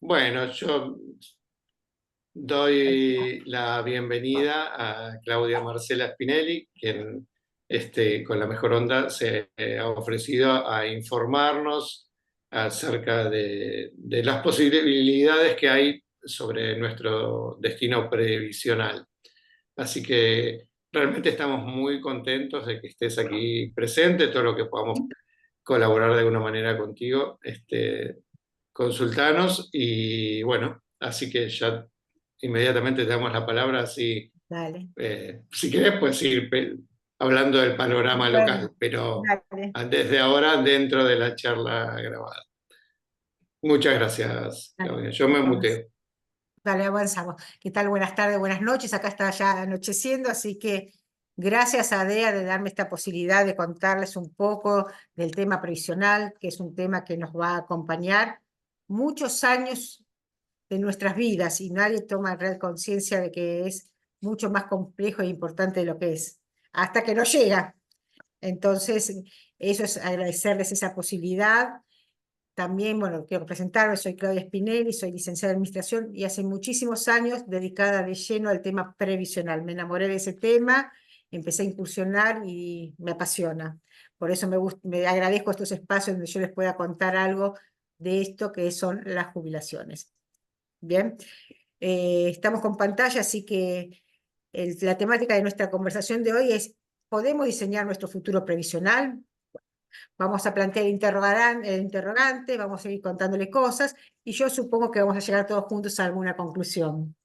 Bueno, yo doy la bienvenida a Claudia Marcela Spinelli, quien con la mejor onda se ha ofrecido a informarnos acerca de las posibilidades que hay sobre nuestro destino previsional. Así que realmente estamos muy contentos de que estés aquí presente, todo lo que podamos colaborar de alguna manera contigo, consultanos y bueno, así que ya inmediatamente te damos la palabra, así, Dale. si querés puedes ir hablando del panorama local, Bueno, pero dale, desde ahora dentro de la charla grabada. Muchas gracias, dale, Claudia. Yo me muteo. dale, avanzamos. ¿Qué tal? Buenas tardes, buenas noches. Acá está ya anocheciendo, así que gracias a DEA de darme esta posibilidad de contarles un poco del tema previsional, que es un tema que nos va a acompañar muchos años de nuestras vidas y nadie toma real conciencia de que es mucho más complejo e importante de lo que es, hasta que no llega. Entonces, eso es agradecerles esa posibilidad. También, bueno, quiero presentarme, soy Claudia Spinelli, soy licenciada en Administración y hace muchísimos años dedicada de lleno al tema previsional. Me enamoré de ese tema, empecé a incursionar y me apasiona. Por eso me agradezco estos espacios donde yo les pueda contar algo de esto que son las jubilaciones. Bien, estamos con pantalla, así que la temática de nuestra conversación de hoy es: ¿podemos diseñar nuestro futuro previsional? Vamos a plantear el interrogante, vamos a ir contándole cosas, y yo supongo que vamos a llegar todos juntos a alguna conclusión.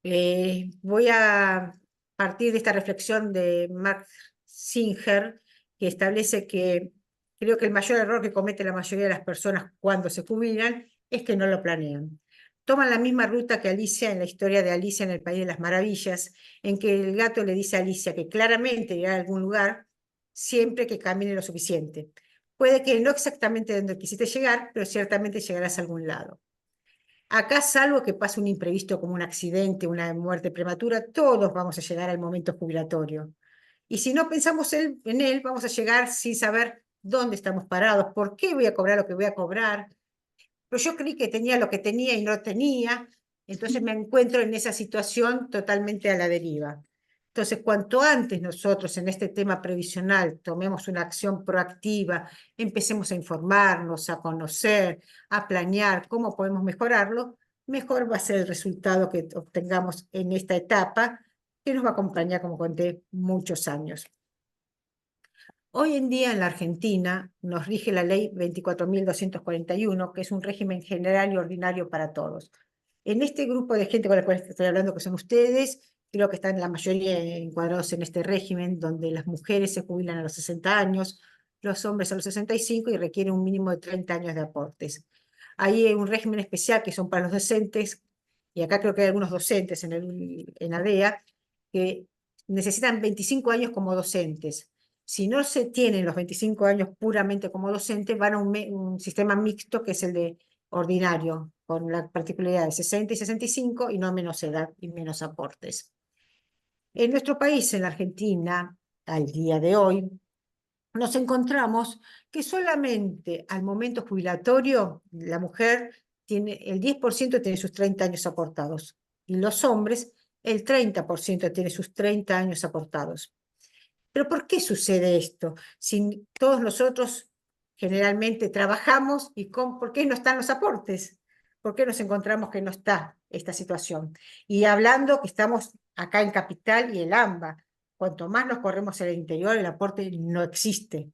Voy a partir de esta reflexión de Max Singer, que establece que creo que el mayor error que comete la mayoría de las personas cuando se jubilan es que no lo planean. Toman la misma ruta que Alicia en la historia de Alicia en el País de las Maravillas, en que el gato le dice a Alicia que claramente irá a algún lugar siempre que camine lo suficiente. Puede que no exactamente donde quisiste llegar, pero ciertamente llegarás a algún lado. Acá, salvo que pase un imprevisto como un accidente, una muerte prematura, todos vamos a llegar al momento jubilatorio. Y si no pensamos en él, vamos a llegar sin saber dónde estamos parados, por qué voy a cobrar lo que voy a cobrar. Pero yo creí que tenía lo que tenía y no tenía, entonces me encuentro en esa situación totalmente a la deriva. Entonces, cuanto antes nosotros en este tema previsional tomemos una acción proactiva, empecemos a informarnos, a conocer, a planear cómo podemos mejorarlo, mejor va a ser el resultado que obtengamos en esta etapa, que nos va a acompañar, como conté, muchos años. Hoy en día en la Argentina nos rige la ley 24.241, que es un régimen general y ordinario para todos. En este grupo de gente con la cual estoy hablando, que son ustedes, creo que están la mayoría encuadrados en este régimen, donde las mujeres se jubilan a los 60 años, los hombres a los 65 y requieren un mínimo de 30 años de aportes. Hay un régimen especial que son para los docentes, y acá creo que hay algunos docentes en ADEA, que necesitan 25 años como docentes. Si no se tienen los 25 años puramente como docente, van a un sistema mixto que es el de ordinario, con la particularidad de 60 y 65 y no menos edad y menos aportes. En nuestro país, en la Argentina, al día de hoy, nos encontramos que solamente al momento jubilatorio la mujer tiene el 10% tiene sus 30 años aportados y los hombres el 30% tiene sus 30 años aportados. Pero ¿por qué sucede esto? Si todos nosotros generalmente trabajamos y ¿por qué no están los aportes? ¿Por qué nos encontramos que no está esta situación? Y hablando que estamos acá en Capital y el AMBA, cuanto más nos corremos en el interior, el aporte no existe.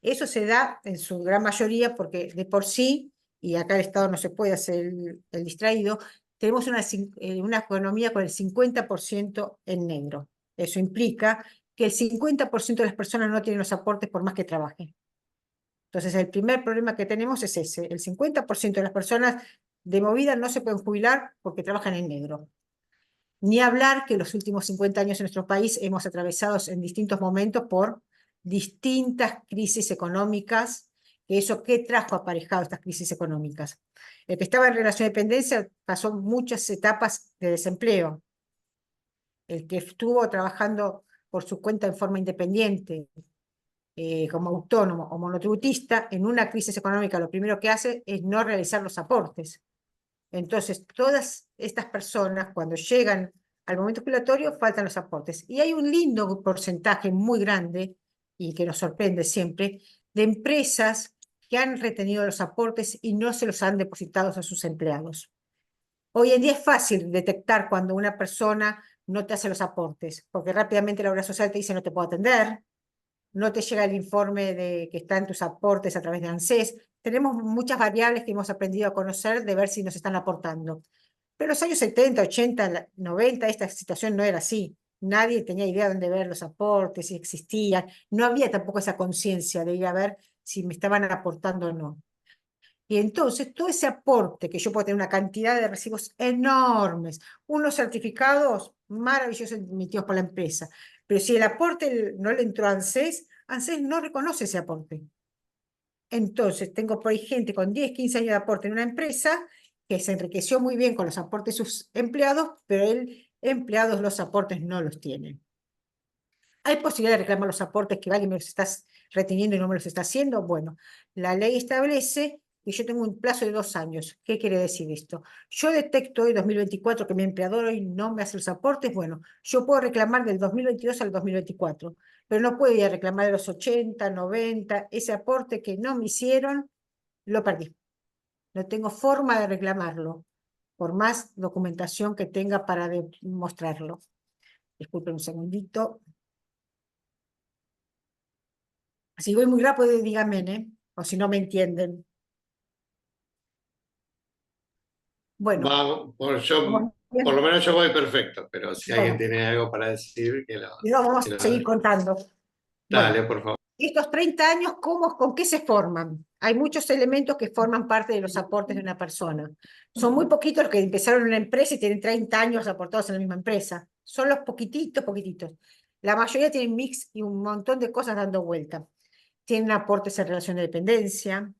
Eso se da en su gran mayoría porque de por sí, y acá el Estado no se puede hacer el distraído, tenemos una economía con el 50% en negro. Eso implica que el 50% de las personas no tienen los aportes por más que trabajen. Entonces, el primer problema que tenemos es ese. El 50% de las personas de movida no se pueden jubilar porque trabajan en negro. Ni hablar que los últimos 50 años en nuestro país hemos atravesado en distintos momentos por distintas crisis económicas. ¿Eso qué trajo aparejado estas crisis económicas? El que estaba en relación de dependencia pasó muchas etapas de desempleo. El que estuvo trabajando por su cuenta en forma independiente como autónomo o monotributista, en una crisis económica lo primero que hace es no realizar los aportes. Entonces, todas estas personas, cuando llegan al momento jubilatorio, faltan los aportes. Y hay un lindo porcentaje muy grande, y que nos sorprende siempre, de empresas que han retenido los aportes y no se los han depositado a sus empleados. Hoy en día es fácil detectar cuando una persona no te hace los aportes, porque rápidamente la obra social te dice no te puedo atender, no te llega el informe de que está en tus aportes a través de ANSES. Tenemos muchas variables que hemos aprendido a conocer de ver si nos están aportando. Pero en los años 70, 80, 90, esta situación no era así. Nadie tenía idea de dónde ver los aportes, si existían. No había tampoco esa conciencia de ir a ver si me estaban aportando o no. Y entonces todo ese aporte, que yo puedo tener una cantidad de recibos enormes, unos certificados maravillosos emitidos por la empresa, pero si el aporte no le entró a ANSES, ANSES no reconoce ese aporte. Entonces tengo por ahí gente con 10, 15 años de aporte en una empresa que se enriqueció muy bien con los aportes de sus empleados, pero el empleados los aportes no los tienen. ¿Hay posibilidad de reclamar los aportes que alguien me los está reteniendo y no me los está haciendo? Bueno, la ley establece que yo tengo un plazo de 2 años. ¿Qué quiere decir esto? Yo detecto hoy, 2024, que mi empleador hoy no me hace los aportes. Bueno, yo puedo reclamar del 2022 al 2024, pero no puedo ir a reclamar de los 80, 90. Ese aporte que no me hicieron, lo perdí. No tengo forma de reclamarlo, por más documentación que tenga para demostrarlo. Disculpen un segundito. Si voy muy rápido, díganme, ¿eh? O si no me entienden. Bueno, Por lo menos yo voy perfecto, pero si alguien bueno, tiene algo para decir, y luego vamos que a lo seguir contando. dale, Bueno, por favor. estos 30 años, ¿con qué se forman? Hay muchos elementos que forman parte de los aportes de una persona. Son muy poquitos los que empezaron en una empresa y tienen 30 años aportados en la misma empresa. Son los poquititos, poquititos. La mayoría tienen mix y un montón de cosas dando vuelta. Tienen aportes en relación de dependencia.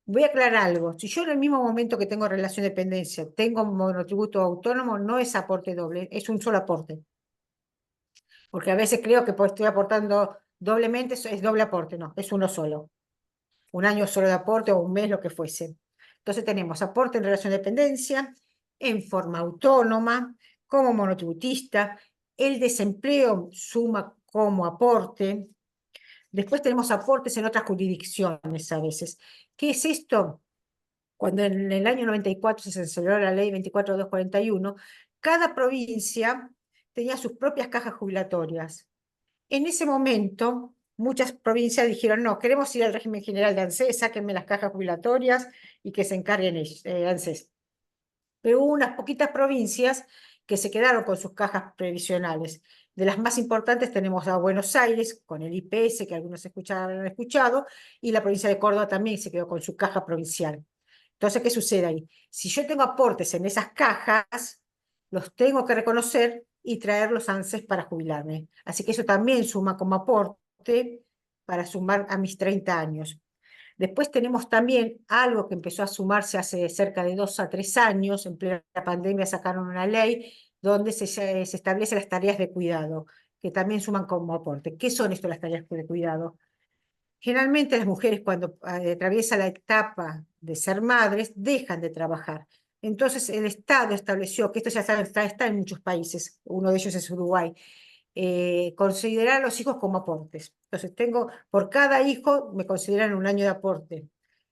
Voy a aclarar algo. Si yo en el mismo momento que tengo relación de dependencia tengo monotributo autónomo, no es aporte doble, es un solo aporte. Porque a veces creo que estoy aportando doblemente, es doble aporte, no, es uno solo. Un año solo de aporte o un mes, lo que fuese. Entonces tenemos aporte en relación de dependencia, en forma autónoma, como monotributista, el desempleo suma como aporte. Después tenemos aportes en otras jurisdicciones a veces. ¿Qué es esto? Cuando en el año 94 se sancionó la ley 24241, cada provincia tenía sus propias cajas jubilatorias. En ese momento, muchas provincias dijeron, no, queremos ir al régimen general de ANSES, sáquenme las cajas jubilatorias y que se encarguen ANSES. Pero hubo unas poquitas provincias que se quedaron con sus cajas previsionales. De las más importantes tenemos a Buenos Aires, con el IPS, que algunos habrán escuchado, y la provincia de Córdoba también se quedó con su caja provincial. Entonces, ¿qué sucede ahí? Si yo tengo aportes en esas cajas, los tengo que reconocer y traerlos a ANSES para jubilarme. Así que eso también suma como aporte para sumar a mis 30 años. Después tenemos también algo que empezó a sumarse hace cerca de 2 a 3 años. En plena pandemia sacaron una ley donde se establecen las tareas de cuidado, que también suman como aporte. ¿Qué son esto las tareas de cuidado? Generalmente las mujeres cuando atraviesan la etapa de ser madres dejan de trabajar. Entonces el Estado estableció, que esto ya está en muchos países, uno de ellos es Uruguay, considerar a los hijos como aportes. Entonces por cada hijo me consideran un año de aporte.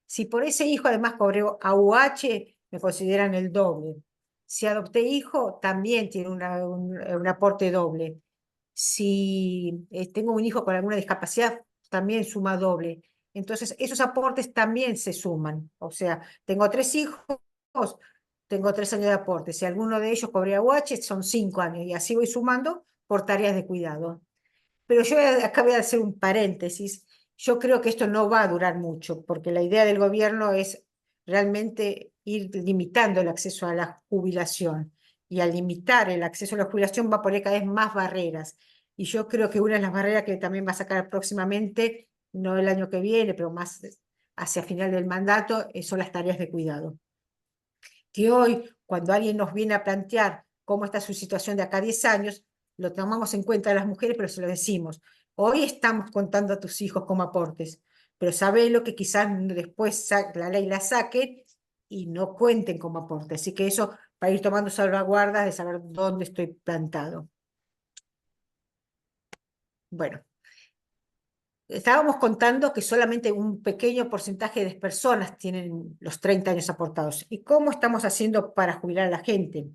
Si por ese hijo además cobré AUH, me consideran el doble. Si adopté hijo, también tiene un aporte doble. Si tengo un hijo con alguna discapacidad, también suma doble. Entonces, esos aportes también se suman. O sea, tengo 3 hijos, tengo 3 años de aporte. Si alguno de ellos cobré AUH, son 5 años. Y así voy sumando por tareas de cuidado. Pero yo acá voy a hacer un paréntesis. Yo creo que esto no va a durar mucho, porque la idea del gobierno es realmente ir limitando el acceso a la jubilación. Y al limitar el acceso a la jubilación va a poner cada vez más barreras. Y yo creo que una de las barreras que también va a sacar próximamente, no el año que viene, pero más hacia final del mandato, son las tareas de cuidado. Que hoy, cuando alguien nos viene a plantear cómo está su situación de acá a 10 años, lo tomamos en cuenta a las mujeres, pero se lo decimos. Hoy estamos contando a tus hijos como aportes, pero sabelo que quizás después la ley la saque y no cuenten como aporte. Así que eso para ir tomando salvaguardas de saber dónde estoy plantado. Bueno, estábamos contando que solamente un pequeño porcentaje de personas tienen los 30 años aportados. ¿Y cómo estamos haciendo para jubilar a la gente?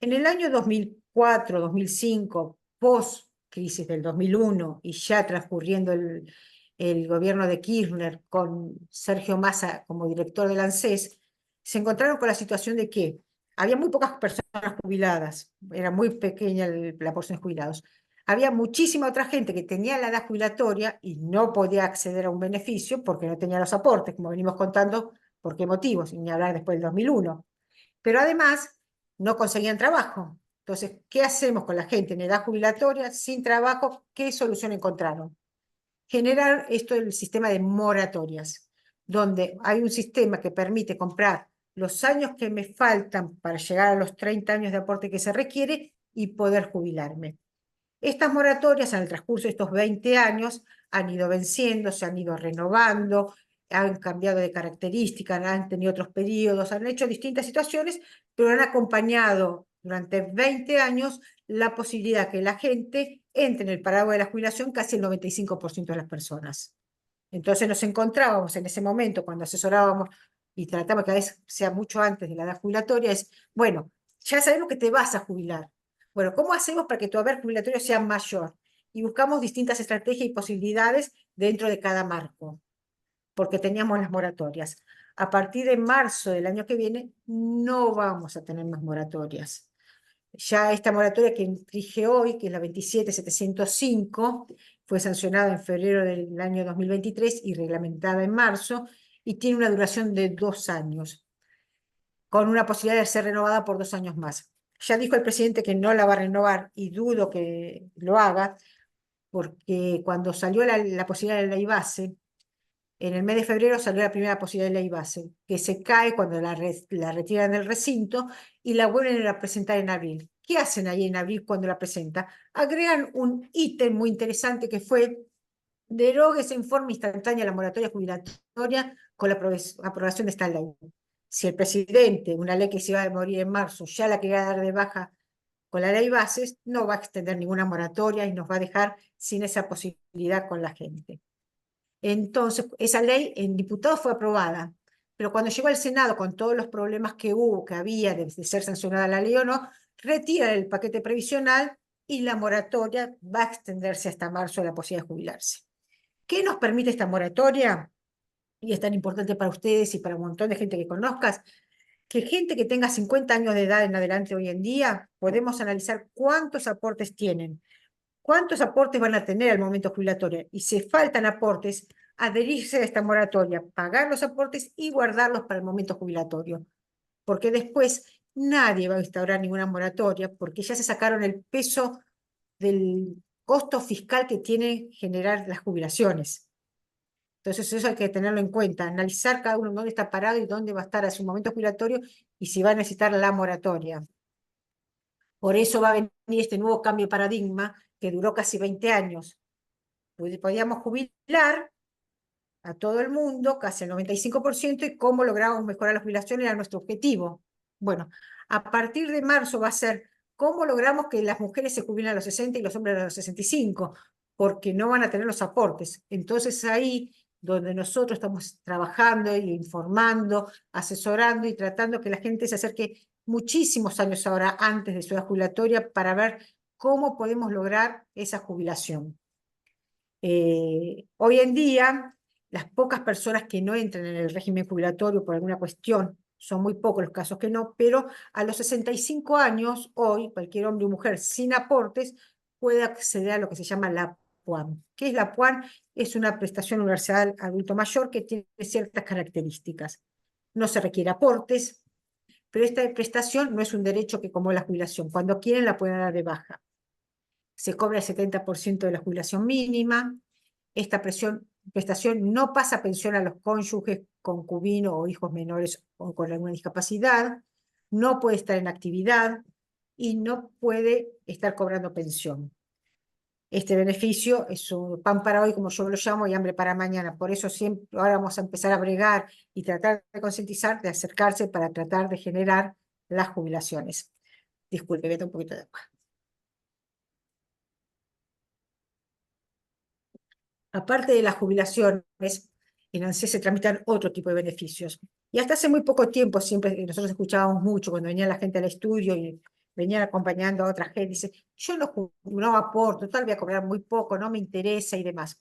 En el año 2004, 2005, post crisis del 2001 y ya transcurriendo el gobierno de Kirchner con Sergio Massa como director del ANSES, se encontraron con la situación de que había muy pocas personas jubiladas, era muy pequeña la porción de jubilados. Había muchísima otra gente que tenía la edad jubilatoria y no podía acceder a un beneficio porque no tenía los aportes, como venimos contando, por qué motivos, y ni hablar después del 2001. Pero además no conseguían trabajo. Entonces, ¿qué hacemos con la gente en edad jubilatoria sin trabajo? ¿Qué solución encontraron? Generar esto del sistema de moratorias, donde hay un sistema que permite comprar los años que me faltan para llegar a los 30 años de aporte que se requiere y poder jubilarme. Estas moratorias en el transcurso de estos 20 años han ido venciendo, se han ido renovando, han cambiado de características, han tenido otros periodos, han hecho distintas situaciones, pero han acompañado durante 20 años la posibilidad que la gente entre en el paraguas de la jubilación casi el 95% de las personas. Entonces nos encontrábamos en ese momento cuando asesorábamos y tratamos que cada vez sea mucho antes de la edad jubilatoria, es, bueno, ya sabemos que te vas a jubilar. Bueno, ¿cómo hacemos para que tu haber jubilatorio sea mayor? Y buscamos distintas estrategias y posibilidades dentro de cada marco, porque teníamos las moratorias. A partir de marzo del año que viene, no vamos a tener más moratorias. Ya esta moratoria que rige hoy, que es la 27705, fue sancionada en febrero del año 2023 y reglamentada en marzo, y tiene una duración de 2 años, con una posibilidad de ser renovada por 2 años más. Ya dijo el presidente que no la va a renovar y dudo que lo haga, porque cuando salió la posibilidad de ley base, en el mes de febrero salió la primera posibilidad de ley base, que se cae cuando la retiran del recinto y la vuelven a presentar en abril. ¿Qué hacen ahí en abril cuando la presentan? Agregan un ítem muy interesante que fue: derogues en forma instantánea la moratoria jubilatoria con la aprobación de esta ley. Si el presidente, una ley que se iba a morir en marzo, ya la quería dar de baja con la ley bases, no va a extender ninguna moratoria y nos va a dejar sin esa posibilidad con la gente. Entonces, esa ley en diputados fue aprobada, pero cuando llegó al Senado, con todos los problemas que hubo, que había de ser sancionada la ley o no, retira el paquete previsional y la moratoria va a extenderse hasta marzo de la posibilidad de jubilarse. ¿Qué nos permite esta moratoria? Y es tan importante para ustedes y para un montón de gente que conozcas, que gente que tenga 50 años de edad en adelante hoy en día, podemos analizar cuántos aportes tienen, cuántos aportes van a tener al momento jubilatorio, y si faltan aportes, adherirse a esta moratoria, pagar los aportes y guardarlos para el momento jubilatorio, porque después nadie va a instaurar ninguna moratoria, porque ya se sacaron el peso del costo fiscal que tiene generar las jubilaciones. Entonces eso hay que tenerlo en cuenta, analizar cada uno dónde está parado y dónde va a estar a su momento jubilatorio y si va a necesitar la moratoria. Por eso va a venir este nuevo cambio de paradigma que duró casi 20 años. Podíamos jubilar a todo el mundo, casi el 95%, y cómo lográbamos mejorar la jubilación era nuestro objetivo. Bueno, a partir de marzo va a ser cómo logramos que las mujeres se jubilen a los 60 y los hombres a los 65, porque no van a tener los aportes. Entonces ahí donde nosotros estamos trabajando y informando, asesorando y tratando que la gente se acerque muchísimos años ahora antes de su edad jubilatoria para ver cómo podemos lograr esa jubilación. Hoy en día, las pocas personas que no entran en el régimen jubilatorio por alguna cuestión, son muy pocos los casos que no, pero a los 65 años, hoy, cualquier hombre o mujer sin aportes puede acceder a lo que se llama la PUAN. ¿Qué es la PUAN? Es una prestación universal adulto mayor que tiene ciertas características. No se requiere aportes, pero esta prestación no es un derecho que como la jubilación. Cuando quieren la pueden dar de baja. Se cobra el 70% de la jubilación mínima. Esta prestación no pasa pensión a los cónyuges, concubinos o hijos menores o con alguna discapacidad, no puede estar en actividad y no puede estar cobrando pensión. Este beneficio es un pan para hoy, como yo lo llamo, y hambre para mañana. Por eso siempre ahora vamos a empezar a bregar y tratar de concientizar, de acercarse para tratar de generar las jubilaciones. Disculpe, vete un poquito de agua. Aparte de las jubilaciones, en ANSES se tramitan otro tipo de beneficios. Y hasta hace muy poco tiempo, siempre nosotros escuchábamos mucho cuando venía la gente al estudio y venían acompañando a otra gente, dice, yo no aporto, tal voy a cobrar muy poco, no me interesa y demás.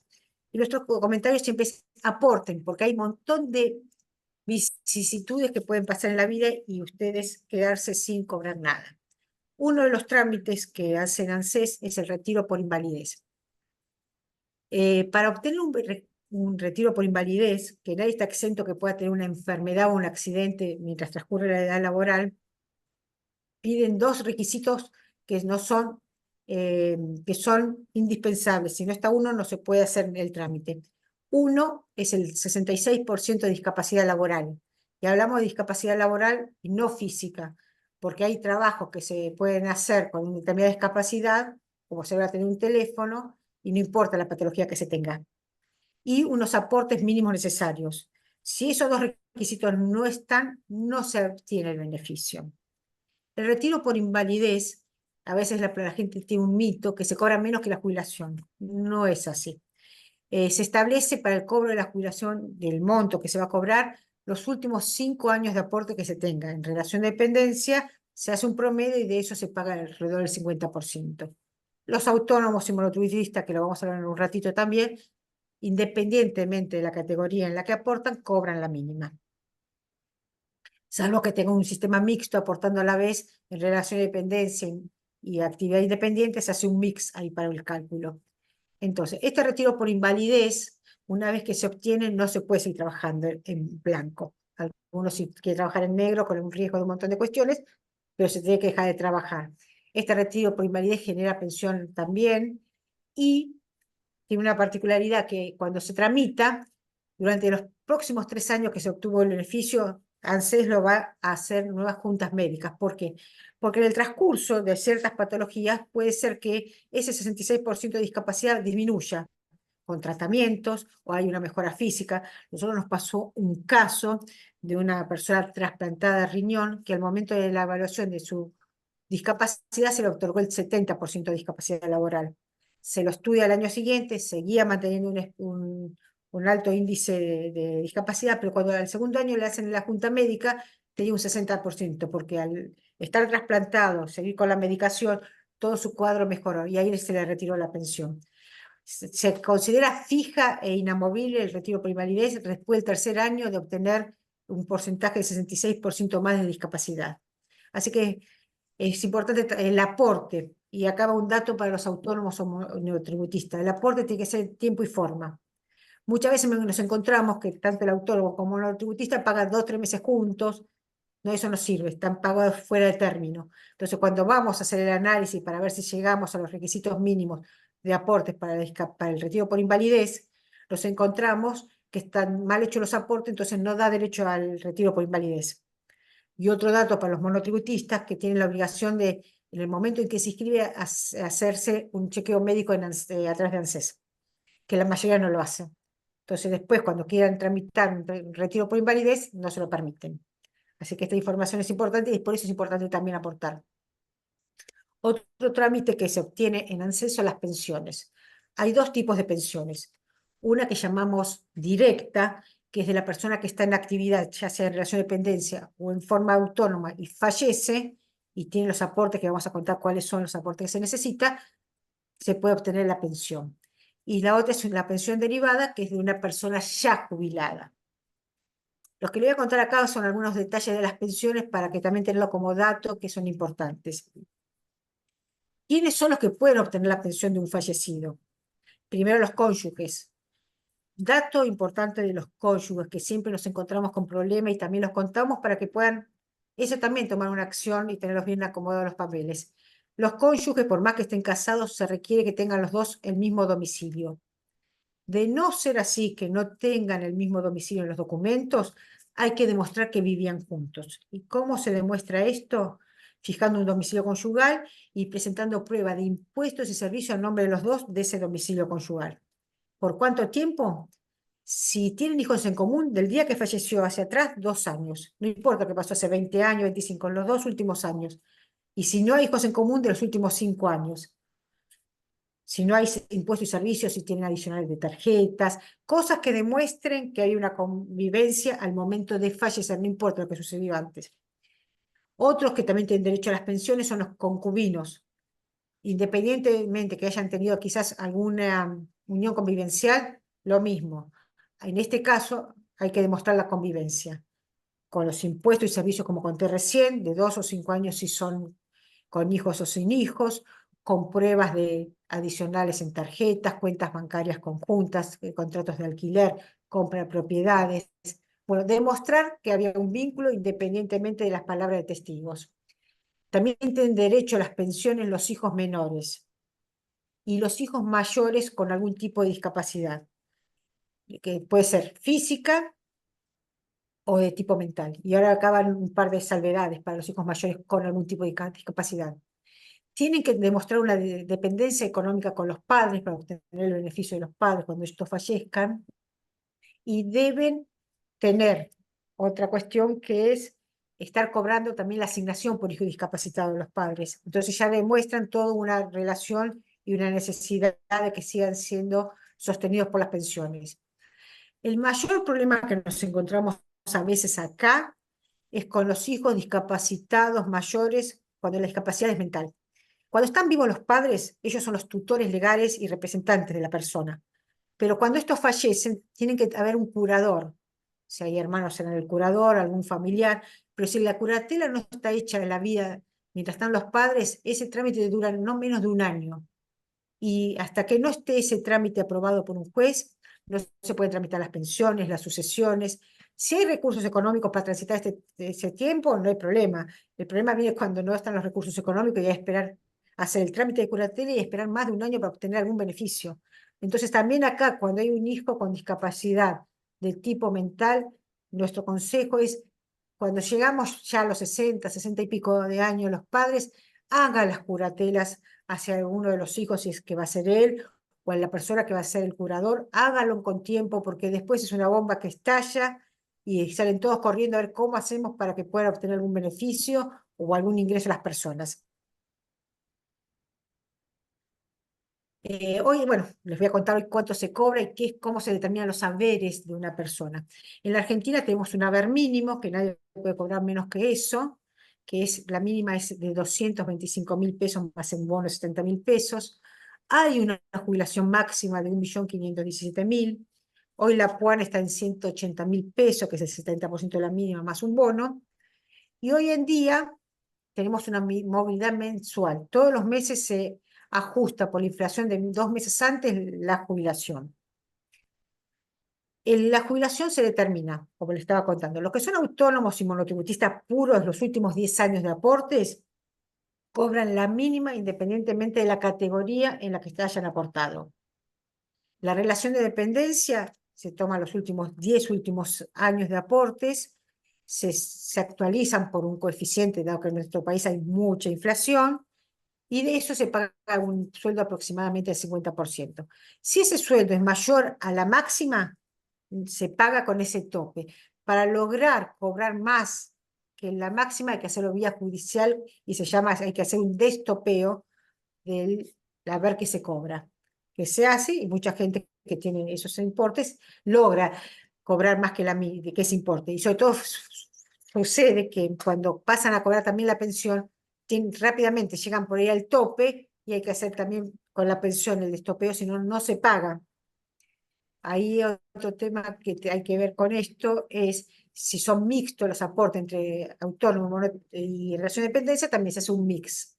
Y nuestros comentarios siempre es aporten, porque hay un montón de vicisitudes que pueden pasar en la vida y ustedes quedarse sin cobrar nada. Uno de los trámites que hacen ANSES es el retiro por invalidez. Para obtener un retiro por invalidez, que nadie está exento que pueda tener una enfermedad o un accidente mientras transcurre la edad laboral, piden dos requisitos que no son, que son indispensables. Si no está uno, no se puede hacer el trámite. Uno es el 66% de discapacidad laboral. Y hablamos de discapacidad laboral y no física, porque hay trabajos que se pueden hacer con determinada discapacidad, como se va a tener un teléfono, y no importa la patología que se tenga. Y unos aportes mínimos necesarios. Si esos dos requisitos no están, no se obtiene el beneficio. El retiro por invalidez, a veces la gente tiene un mito que se cobra menos que la jubilación. No es así. Se establece para el cobro de la jubilación del monto que se va a cobrar los últimos 5 años de aporte que se tenga. En relación de dependencia, se hace un promedio y de eso se paga alrededor del 50%. Los autónomos y monotributistas, que lo vamos a hablar en un ratito también, independientemente de la categoría en la que aportan, cobran la mínima. Salvo que tenga un sistema mixto aportando a la vez en relación de dependencia y actividad independiente, se hace un mix ahí para el cálculo. Entonces, este retiro por invalidez, una vez que se obtiene, no se puede seguir trabajando en blanco. Algunos sí quieren trabajar en negro con un riesgo de un montón de cuestiones, pero se tiene que dejar de trabajar. Este retiro por invalidez genera pensión también y tiene una particularidad que cuando se tramita, durante los próximos 3 años que se obtuvo el beneficio, ANSES lo va a hacer nuevas juntas médicas. ¿Por qué? Porque en el transcurso de ciertas patologías puede ser que ese 66% de discapacidad disminuya con tratamientos o hay una mejora física. Nosotros nos pasó un caso de una persona trasplantada de riñón que al momento de la evaluación de su discapacidad se le otorgó el 70% de discapacidad laboral. Se lo estudia al año siguiente, seguía manteniendo un alto índice de discapacidad, pero cuando al segundo año le hacen la junta médica, tenía un 60%, porque al estar trasplantado, seguir con la medicación, todo su cuadro mejoró y ahí se le retiró la pensión. Se considera fija e inamovible el retiro por invalidez después del tercer año de obtener un porcentaje de 66% más de discapacidad. Así que es importante el aporte, y acá va un dato para los autónomos o monotributistas. El aporte tiene que ser tiempo y forma. Muchas veces nos encontramos que tanto el autónomo como el monotributista pagan 2 o 3 meses juntos. No, eso no sirve, están pagados fuera de término. Entonces, cuando vamos a hacer el análisis para ver si llegamos a los requisitos mínimos de aportes para el retiro por invalidez, nos encontramos que están mal hechos los aportes, entonces no da derecho al retiro por invalidez. Y otro dato para los monotributistas que tienen la obligación de, en el momento en que se inscribe, hacerse un chequeo médico a través de ANSES, que la mayoría no lo hace. Entonces después, cuando quieran tramitar un retiro por invalidez, no se lo permiten. Así que esta información es importante y por eso es importante también aportar. Otro trámite que se obtiene en ANSES son las pensiones. Hay dos tipos de pensiones. Una que llamamos directa, que es de la persona que está en actividad, ya sea en relación de dependencia o en forma autónoma y fallece, y tiene los aportes, que vamos a contar cuáles son los aportes que se necesita, se puede obtener la pensión. Y la otra es la pensión derivada, que es de una persona ya jubilada. Los que le voy a contar acá son algunos detalles de las pensiones para que también tenganlo como dato, que son importantes. ¿Quiénes son los que pueden obtener la pensión de un fallecido? Primero, los cónyuges. Dato importante de los cónyuges, que siempre nos encontramos con problemas y también los contamos para que puedan, eso también, tomar una acción y tenerlos bien acomodados los papeles. Los cónyuges, por más que estén casados, se requiere que tengan los dos el mismo domicilio. De no ser así, que no tengan el mismo domicilio en los documentos, hay que demostrar que vivían juntos. ¿Y cómo se demuestra esto? fijando un domicilio conyugal y presentando prueba de impuestos y servicios a nombre de los dos de ese domicilio conyugal. ¿Por cuánto tiempo? Si tienen hijos en común, del día que falleció hacia atrás, 2 años. No importa que pasó hace 20 años, 25, en los 2 últimos años. Y si no hay hijos en común, de los últimos 5 años. Si no hay impuestos y servicios, si tienen adicionales de tarjetas, cosas que demuestren que hay una convivencia al momento de fallecer, no importa lo que sucedió antes. Otros que también tienen derecho a las pensiones son los concubinos. Independientemente que hayan tenido quizás alguna unión convivencial, lo mismo. En este caso hay que demostrar la convivencia con los impuestos y servicios, como conté recién, de 2 o 5 años si son con hijos o sin hijos, con pruebas adicionales en tarjetas, cuentas bancarias conjuntas, contratos de alquiler, compra de propiedades. Bueno, demostrar que había un vínculo independientemente de las palabras de testigos. También tienen derecho a las pensiones los hijos menores y los hijos mayores con algún tipo de discapacidad, que puede ser física o de tipo mental. Y ahora acaban un par de salvedades para los hijos mayores con algún tipo de discapacidad. Tienen que demostrar una dependencia económica con los padres para obtener el beneficio de los padres cuando estos fallezcan. Y deben tener otra cuestión que es estar cobrando también la asignación por hijo discapacitado de los padres. Entonces ya demuestran toda una relación y una necesidad de que sigan siendo sostenidos por las pensiones. El mayor problema que nos encontramos a veces acá es con los hijos discapacitados mayores cuando la discapacidad es mental. Cuando están vivos los padres, ellos son los tutores legales y representantes de la persona. Pero cuando estos fallecen, tienen que haber un curador. Si hay hermanos, será el curador, algún familiar. Pero si la curatela no está hecha en la vida mientras están los padres, ese trámite dura no menos de 1 año. Y hasta que no esté ese trámite aprobado por un juez, no se pueden tramitar las pensiones, las sucesiones. Si hay recursos económicos para transitar ese tiempo, no hay problema. El problema viene cuando no están los recursos económicos y hay que esperar hacer el trámite de curatela y esperar más de 1 año para obtener algún beneficio. Entonces, también acá, cuando hay un hijo con discapacidad de tipo mental, nuestro consejo es, cuando llegamos ya a los 60, 60 y pico de años, los padres hagan las curatelas hacia alguno de los hijos, si es que va a ser él, o a la persona que va a ser el curador, hágalo con tiempo, porque después es una bomba que estalla y salen todos corriendo a ver cómo hacemos para que puedan obtener algún beneficio o algún ingreso a las personas. Hoy, bueno, les voy a contar hoy cuánto se cobra y cómo se determinan los haberes de una persona. En la Argentina tenemos un haber mínimo, que nadie puede cobrar menos que eso, que es, la mínima es de 225.000 pesos más un bono de 70.000 pesos. Hay una jubilación máxima de 1.517.000. Hoy la PUAN está en 180.000 pesos, que es el 70% de la mínima más un bono. Y hoy en día tenemos una movilidad mensual. Todos los meses se ajusta por la inflación de 2 meses antes la jubilación. La jubilación se determina, como le estaba contando. Los que son autónomos y monotributistas puros, los últimos 10 años de aportes, cobran la mínima independientemente de la categoría en la que hayan aportado. La relación de dependencia se toma los últimos 10 últimos años de aportes, se actualizan por un coeficiente, dado que en nuestro país hay mucha inflación, y de eso se paga un sueldo aproximadamente del 50%. Si ese sueldo es mayor a la máxima, se paga con ese tope. Para lograr cobrar más que la máxima hay que hacerlo vía judicial y hay que hacer un destopeo del haber que se cobra. Que se hace y mucha gente que tiene esos importes logra cobrar más que ese importe. Y sobre todo sucede que cuando pasan a cobrar también la pensión, rápidamente llegan por ahí al tope y hay que hacer también con la pensión el destopeo, si no, no se paga. Ahí otro tema que hay que ver con esto es si son mixtos los aportes entre autónomo y relación de dependencia, también se hace un mix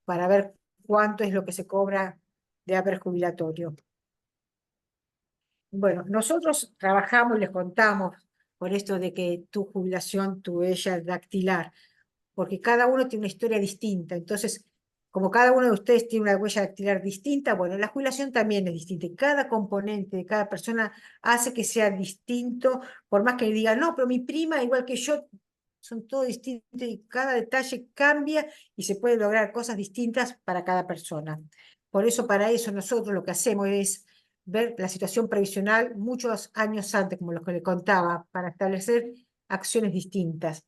para ver cuánto es lo que se cobra de haber jubilatorio. Bueno, nosotros trabajamos y les contamos por esto de que tu jubilación, tu huella dactilar, porque cada uno tiene una historia distinta. Entonces, como cada uno de ustedes tiene una huella dactilar distinta, bueno, la jubilación también es distinta. Y cada componente de cada persona hace que sea distinto, por más que digan, no, pero mi prima, igual que yo, son todo distintos y cada detalle cambia y se puede lograr cosas distintas para cada persona. Por eso, para eso nosotros lo que hacemos es ver la situación previsional muchos años antes, como lo que le contaba, para establecer acciones distintas.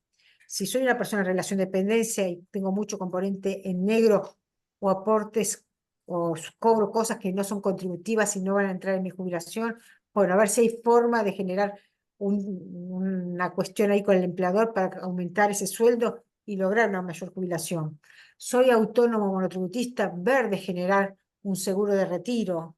Si soy una persona en relación de dependencia y tengo mucho componente en negro o aportes o cobro cosas que no son contributivas y no van a entrar en mi jubilación, bueno, a ver si hay forma de generar una cuestión ahí con el empleador para aumentar ese sueldo y lograr una mayor jubilación. Soy autónomo monotributista, ver de generar un seguro de retiro.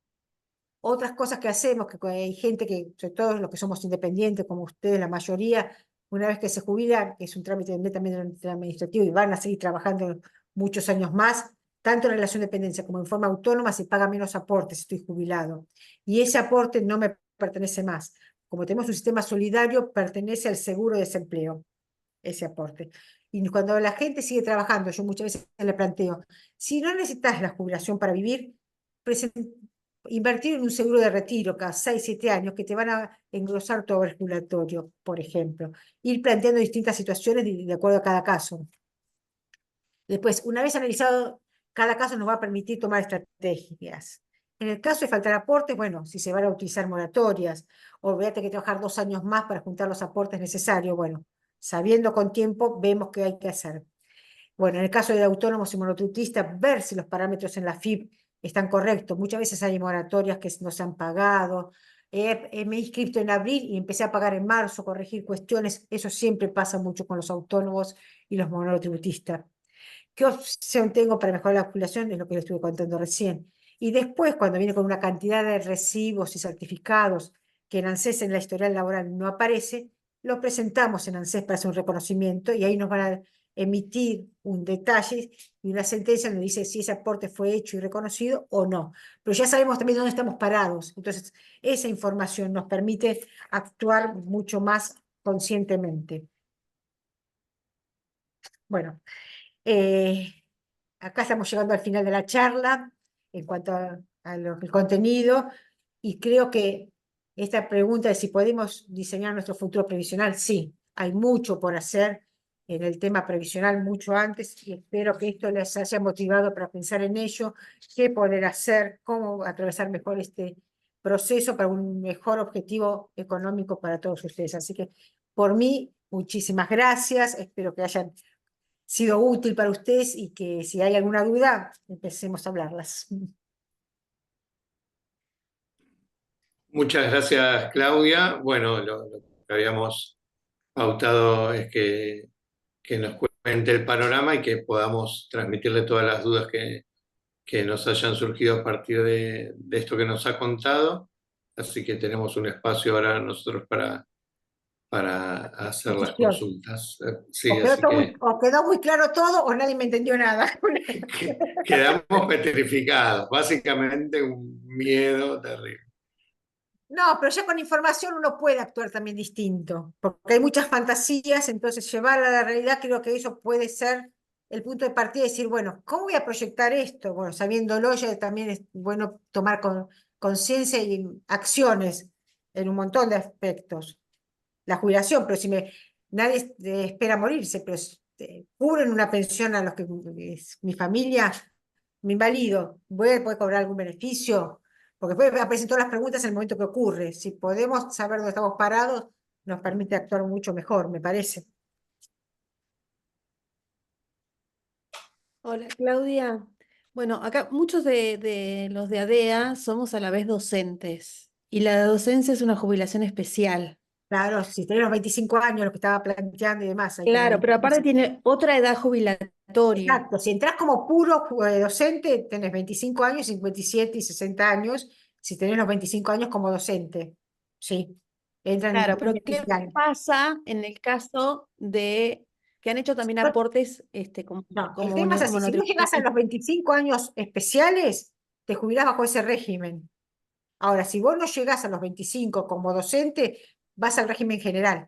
Otras cosas que hacemos, que hay gente que, sobre todo los que somos independientes, como ustedes, la mayoría, una vez que se jubilan, que es un trámite netamente administrativo y van a seguir trabajando muchos años más, tanto en relación de dependencia como en forma autónoma, se paga menos aportes, estoy jubilado. Y ese aporte no me pertenece más. Como tenemos un sistema solidario, pertenece al seguro de desempleo, ese aporte. Y cuando la gente sigue trabajando, yo muchas veces le planteo, si no necesitas la jubilación para vivir, invertir en un seguro de retiro cada 6, 7 años que te van a engrosar tu regulatorio, por ejemplo. Ir planteando distintas situaciones de acuerdo a cada caso. Después, una vez analizado, cada caso nos va a permitir tomar estrategias. En el caso de faltar aportes, bueno, si se van a utilizar moratorias, o voy a tener que trabajar 2 años más para juntar los aportes necesarios, bueno, sabiendo con tiempo, vemos qué hay que hacer. Bueno, en el caso de autónomos y monotributistas, ver si los parámetros en la FIP están correctos. Muchas veces hay moratorias que no se han pagado. Me he inscrito en abril y empecé a pagar en marzo, corregir cuestiones. Eso siempre pasa mucho con los autónomos y los monotributistas. ¿Qué opción tengo para mejorar la jubilación? Es lo que les estuve contando recién. Y después, cuando viene con una cantidad de recibos y certificados que en ANSES en la historial laboral no aparece, lo presentamos en ANSES para hacer un reconocimiento y ahí nos van a emitir un detalle y una sentencia donde dice si ese aporte fue hecho y reconocido o no. Pero ya sabemos también dónde estamos parados. Entonces, esa información nos permite actuar mucho más conscientemente. Bueno, eh, acá estamos llegando al final de la charla en cuanto al contenido y creo que esta pregunta de si podemos diseñar nuestro futuro previsional, sí, hay mucho por hacer en el tema previsional mucho antes y espero que esto les haya motivado para pensar en ello, qué poder hacer, cómo atravesar mejor este proceso para un mejor objetivo económico para todos ustedes. Así que por mí, muchísimas gracias, espero que hayan sido útil para ustedes y que si hay alguna duda, empecemos a hablarlas. Muchas gracias, Claudia. Bueno, lo que habíamos pautado es que nos cuente el panorama y que podamos transmitirle todas las dudas que nos hayan surgido a partir de esto que nos ha contado. Así que tenemos un espacio ahora nosotros para hacer las Discusión. consultas. Sí, así que O quedó muy claro todo o nadie me entendió nada. quedamos petrificados. Básicamente un miedo terrible. No, pero ya con información uno puede actuar también distinto, porque hay muchas fantasías, entonces llevarla a la realidad creo que eso puede ser el punto de partida y decir, bueno, ¿cómo voy a proyectar esto? Bueno, sabiéndolo ya también es bueno tomar conciencia y acciones en un montón de aspectos. La jubilación, pero si nadie espera morirse, pero cubren una pensión a los que es mi familia, me invalido, voy a poder cobrar algún beneficio, porque después aparecen todas las preguntas en el momento que ocurre. Si podemos saber dónde estamos parados, nos permite actuar mucho mejor, me parece. Hola Claudia. Bueno, acá muchos de los de ADEA somos a la vez docentes y la docencia es una jubilación especial. Claro, si tenés los 25 años, lo que estaba planteando y demás, hay que Claro, pero aparte tiene otra edad jubilatoria. exacto, si entras como puro docente, tenés 25 años, 57 y 60 años, si tenés los 25 años como docente, sí, entran en Claro, pero régimen ¿qué especial. pasa en el caso de que han hecho también aportes como, No, el como tema es así, si no llegás a monotributistas? los 25 años especiales, te jubilás bajo ese régimen. Ahora, si vos no llegás a los 25 como docente, vas al régimen general.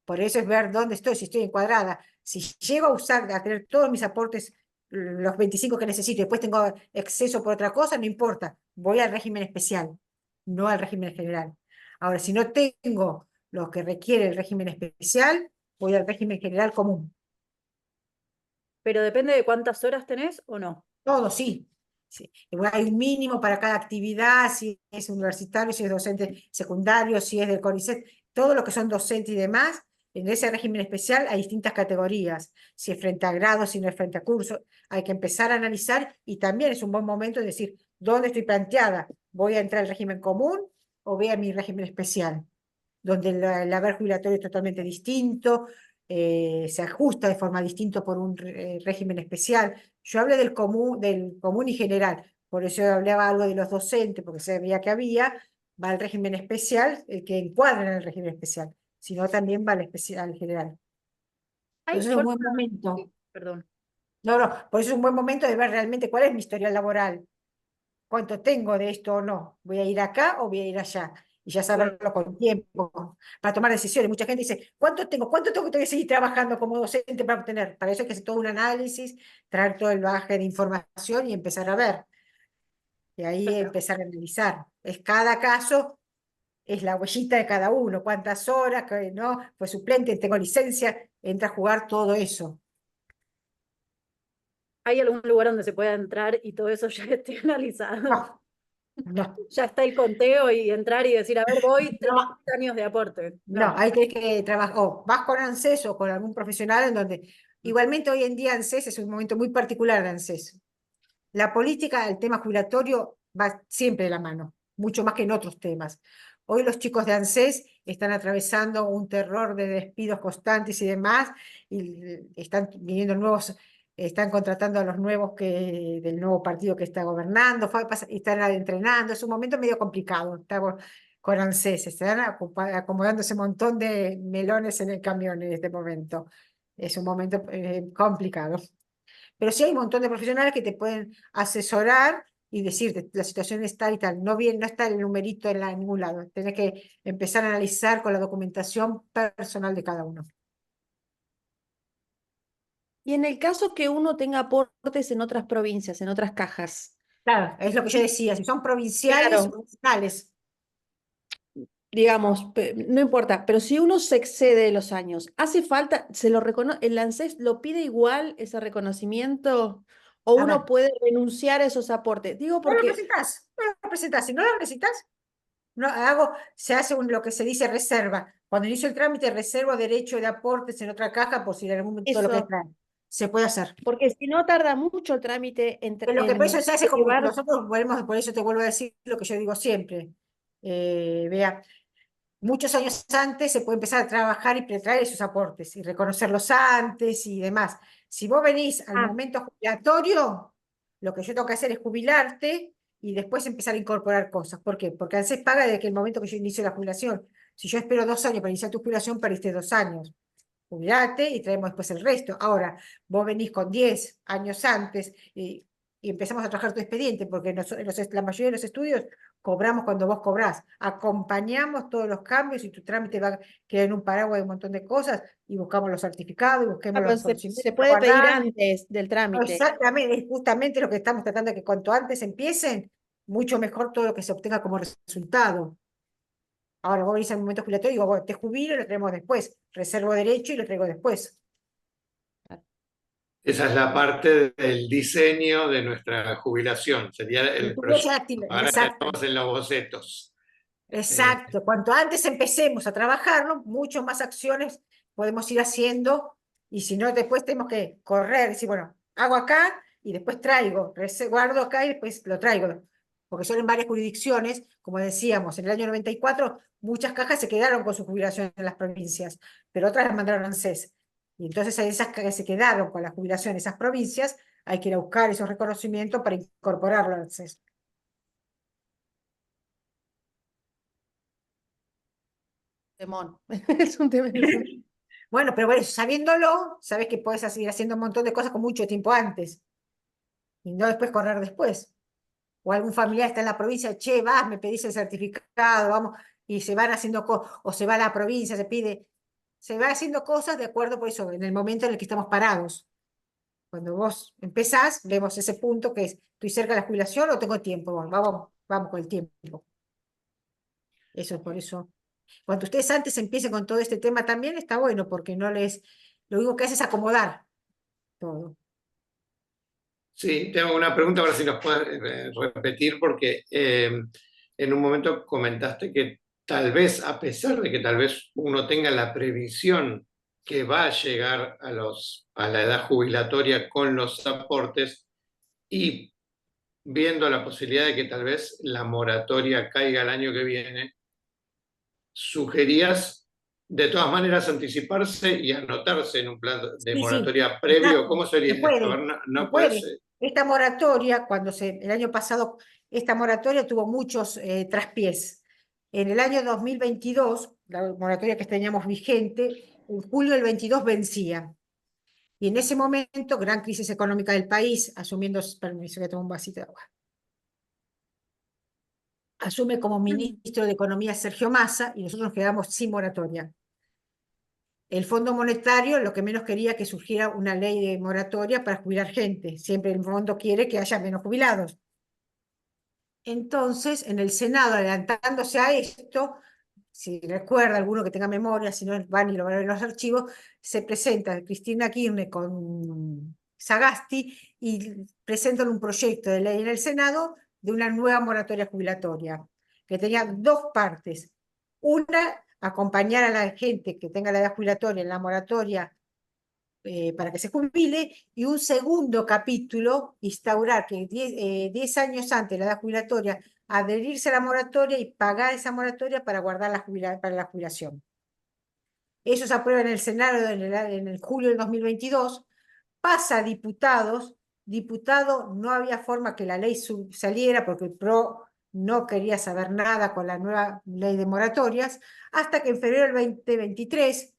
Por eso es ver dónde estoy, si estoy encuadrada. Si llego a usar, a tener todos mis aportes, los 25 que necesito, y después tengo exceso por otra cosa, no importa. Voy al régimen especial, no al régimen general. Ahora, si no tengo lo que requiere el régimen especial, voy al régimen general común. Pero depende de cuántas horas tenés o no. Todo, sí. Sí. Igual hay un mínimo para cada actividad, si es universitario, si es docente secundario, si es del CONICET, todo lo que son docentes y demás. En ese régimen especial hay distintas categorías, si es frente a grado, si no es frente a curso. Hay que empezar a analizar y también es un buen momento de decir, ¿dónde estoy planteada? ¿Voy a entrar al régimen común o voy a mi régimen especial? Donde el haber jubilatorio es totalmente distinto, se ajusta de forma distinta por un régimen especial. Yo hablé del común y general, por eso yo hablaba algo de los docentes, porque sabía que había, va al régimen especial, el que encuadra en el régimen especial, sino también va al especial general. Hay Entonces es un forma... buen momento. Sí, perdón. No, no, por eso es un buen momento de ver realmente cuál es mi historial laboral, cuánto tengo de esto o no, voy a ir acá o voy a ir allá, y ya Bueno, saberlo con tiempo, para tomar decisiones. Mucha gente dice, ¿cuánto tengo que seguir trabajando como docente para obtener? Para eso hay que hacer todo un análisis, traer todo el bagaje de información y empezar a ver, y ahí empezar a analizar. Es cada caso, es la huellita de cada uno, cuántas horas, ¿no? Fue suplente, tengo licencia, entra a jugar todo eso. ¿hay algún lugar donde se pueda entrar y todo eso ya esté analizado? No, no. Ya está el conteo y entrar y decir, a ver, voy, tenés No, 10 años de aporte. no, No. ahí tenés que trabajar, o vas con ANSES o con algún profesional en donde, igualmente hoy en día ANSES es un momento muy particular de ANSES. La política, el tema jubilatorio va siempre de la mano, mucho más que en otros temas. Hoy los chicos de ANSES están atravesando un terror de despidos constantes y demás, y están viniendo nuevos, están contratando a los nuevos del nuevo partido que está gobernando, están entrenando, es un momento medio complicado. Estamos con ANSES, están acomodando ese montón de melones en el camión en este momento. Es un momento complicado. Pero sí hay un montón de profesionales que te pueden asesorar y decirte, la situación está y tal. No, bien, no está el numerito en ningún lado. Tenés que empezar a analizar con la documentación personal de cada uno. Y en el caso que uno tenga aportes en otras provincias, en otras cajas, Claro, es lo que yo decía. Si son provinciales claro, o nacionales. digamos, no importa, pero si uno se excede de los años, ¿hace falta, se lo reconoce, el ANSES lo pide igual ese reconocimiento o A ver, uno puede renunciar a esos aportes? Digo no lo porque presentas, no lo presentas. Si no lo presentas, no, se hace lo que se dice reserva. Cuando inicio el trámite, reservo derecho de aportes en otra caja por si en algún momento lo que eso, trae. Se puede hacer. porque si no tarda mucho el trámite Pero lo que por eso se hace como derivar. nosotros volvemos, por eso te vuelvo a decir lo que yo digo siempre. Vea, muchos años antes se puede empezar a trabajar y pretraer esos aportes y reconocerlos antes y demás. Si vos venís al Ah, momento jubilatorio, lo que yo tengo que hacer es jubilarte y después empezar a incorporar cosas. ¿Por qué? Porque ANSES paga desde que el momento que yo inicio la jubilación. Si yo espero 2 años para iniciar tu jubilación, perdiste 2 años. Jubilate y traemos después el resto. Ahora, vos venís con 10 años antes y empezamos a trabajar tu expediente, porque la mayoría de los estudios cobramos cuando vos cobrás. Acompañamos todos los cambios y tu trámite va a quedar en un paraguas de un montón de cosas y buscamos los certificados y busquemos pero los se conocimientos para puede pedir guardar. antes del trámite. Exactamente, es justamente lo que estamos tratando de que cuanto antes empiecen, mucho mejor todo lo que se obtenga como resultado. Ahora vos venís al momento jubilatorio y digo, bueno, te jubilo y lo traemos después. Reservo derecho y lo traigo después. Esa es la parte del diseño de nuestra jubilación, sería el proyecto. Ahora Exacto, estamos en los bocetos. Eh, exacto. Cuanto antes empecemos a trabajarlo, mucho más acciones podemos ir haciendo y si no, después tenemos que correr, decir, bueno, hago acá y después traigo, guardo acá y después lo traigo. Porque son en varias jurisdicciones, como decíamos, en el año 94 muchas cajas se quedaron con su jubilación en las provincias, pero otras las mandaron a ANSES. Y entonces a esas que se quedaron con la jubilación en esas provincias, hay que ir a buscar esos reconocimientos para incorporarlo a ANSES. Temón. Es un tema. Bueno, pero bueno, sabiéndolo, sabes que puedes seguir haciendo un montón de cosas con mucho tiempo antes y no después correr después. O algún familiar está en la provincia, che, vas, me pedís el certificado, vamos, y se van haciendo cosas, o se va a la provincia, se va haciendo cosas de acuerdo por eso, en el momento en el que estamos parados. Cuando vos empezás, vemos ese punto que es, ¿estoy cerca de la jubilación o tengo tiempo? Bueno, vamos con el tiempo. Eso es por eso. Cuando ustedes antes empiecen con todo este tema también, está bueno, porque no les, lo único que hace es acomodar todo. Sí, tengo una pregunta, a ver si nos puedes repetir, porque en un momento comentaste que tal vez, a pesar de que tal vez uno tenga la previsión que va a llegar a la edad jubilatoria con los aportes y viendo la posibilidad de que tal vez la moratoria caiga el año que viene, sugerías de todas maneras anticiparse y anotarse en un plan de Sí, sí, moratoria previo. exacto, ¿Cómo sería se esto? A puede, ver, no, se no puedes. puede. Esta moratoria, el año pasado, esta moratoria tuvo muchos traspiés. En el año 2022, la moratoria que teníamos vigente, en julio del 22 vencía. Y en ese momento, gran crisis económica del país, asumiendo, permiso que tomo un vasito de agua, asume como ministro de Economía Sergio Massa y nosotros nos quedamos sin moratoria. El Fondo Monetario lo que menos quería que surgiera una ley de moratoria para jubilar gente. Siempre el fondo quiere que haya menos jubilados. Entonces, en el Senado, adelantándose a esto, si recuerda alguno que tenga memoria, si no van y lo van a ver en los archivos, se presenta Cristina Kirchner con Sagasti y presentan un proyecto de ley en el Senado de una nueva moratoria jubilatoria, que tenía dos partes. Una, acompañar a la gente que tenga la edad jubilatoria en la moratoria para que se jubile, y un segundo capítulo, instaurar que 10 años antes de la edad jubilatoria, adherirse a la moratoria y pagar esa moratoria para guardar para la jubilación. Eso se aprueba en el Senado en el julio del 2022, pasa a diputado no había forma que la ley saliera porque el PRO no quería saber nada con la nueva ley de moratorias, hasta que en febrero del 2023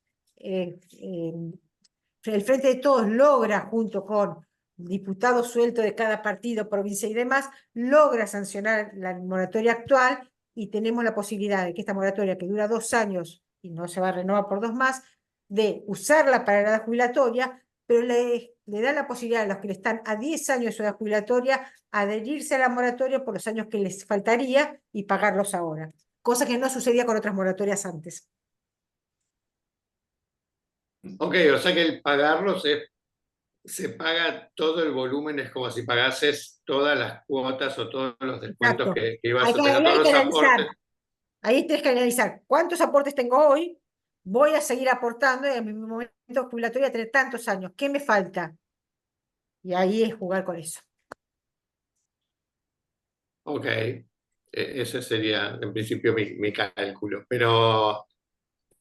el Frente de Todos logra, junto con diputados sueltos de cada partido, provincia y demás, logra sancionar la moratoria actual y tenemos la posibilidad de que esta moratoria, que dura 2 años y no se va a renovar por 2 más, de usarla para la edad jubilatoria, pero le da la posibilidad a los que están a 10 años de su edad jubilatoria adherirse a la moratoria por los años que les faltaría y pagarlos ahora, cosa que no sucedía con otras moratorias antes. Ok, o sea que el pagarlos se paga todo el volumen, es como si pagases todas las cuotas o todos los descuentos Exacto. que ibas a tener, Ahí todos hay que los analizar. aportes. Ahí tienes que analizar cuántos aportes tengo hoy, voy a seguir aportando y en mi momento jubilatorio voy a tener tantos años. ¿Qué me falta? Y ahí es jugar con eso. Ok, ese sería en principio mi cálculo, pero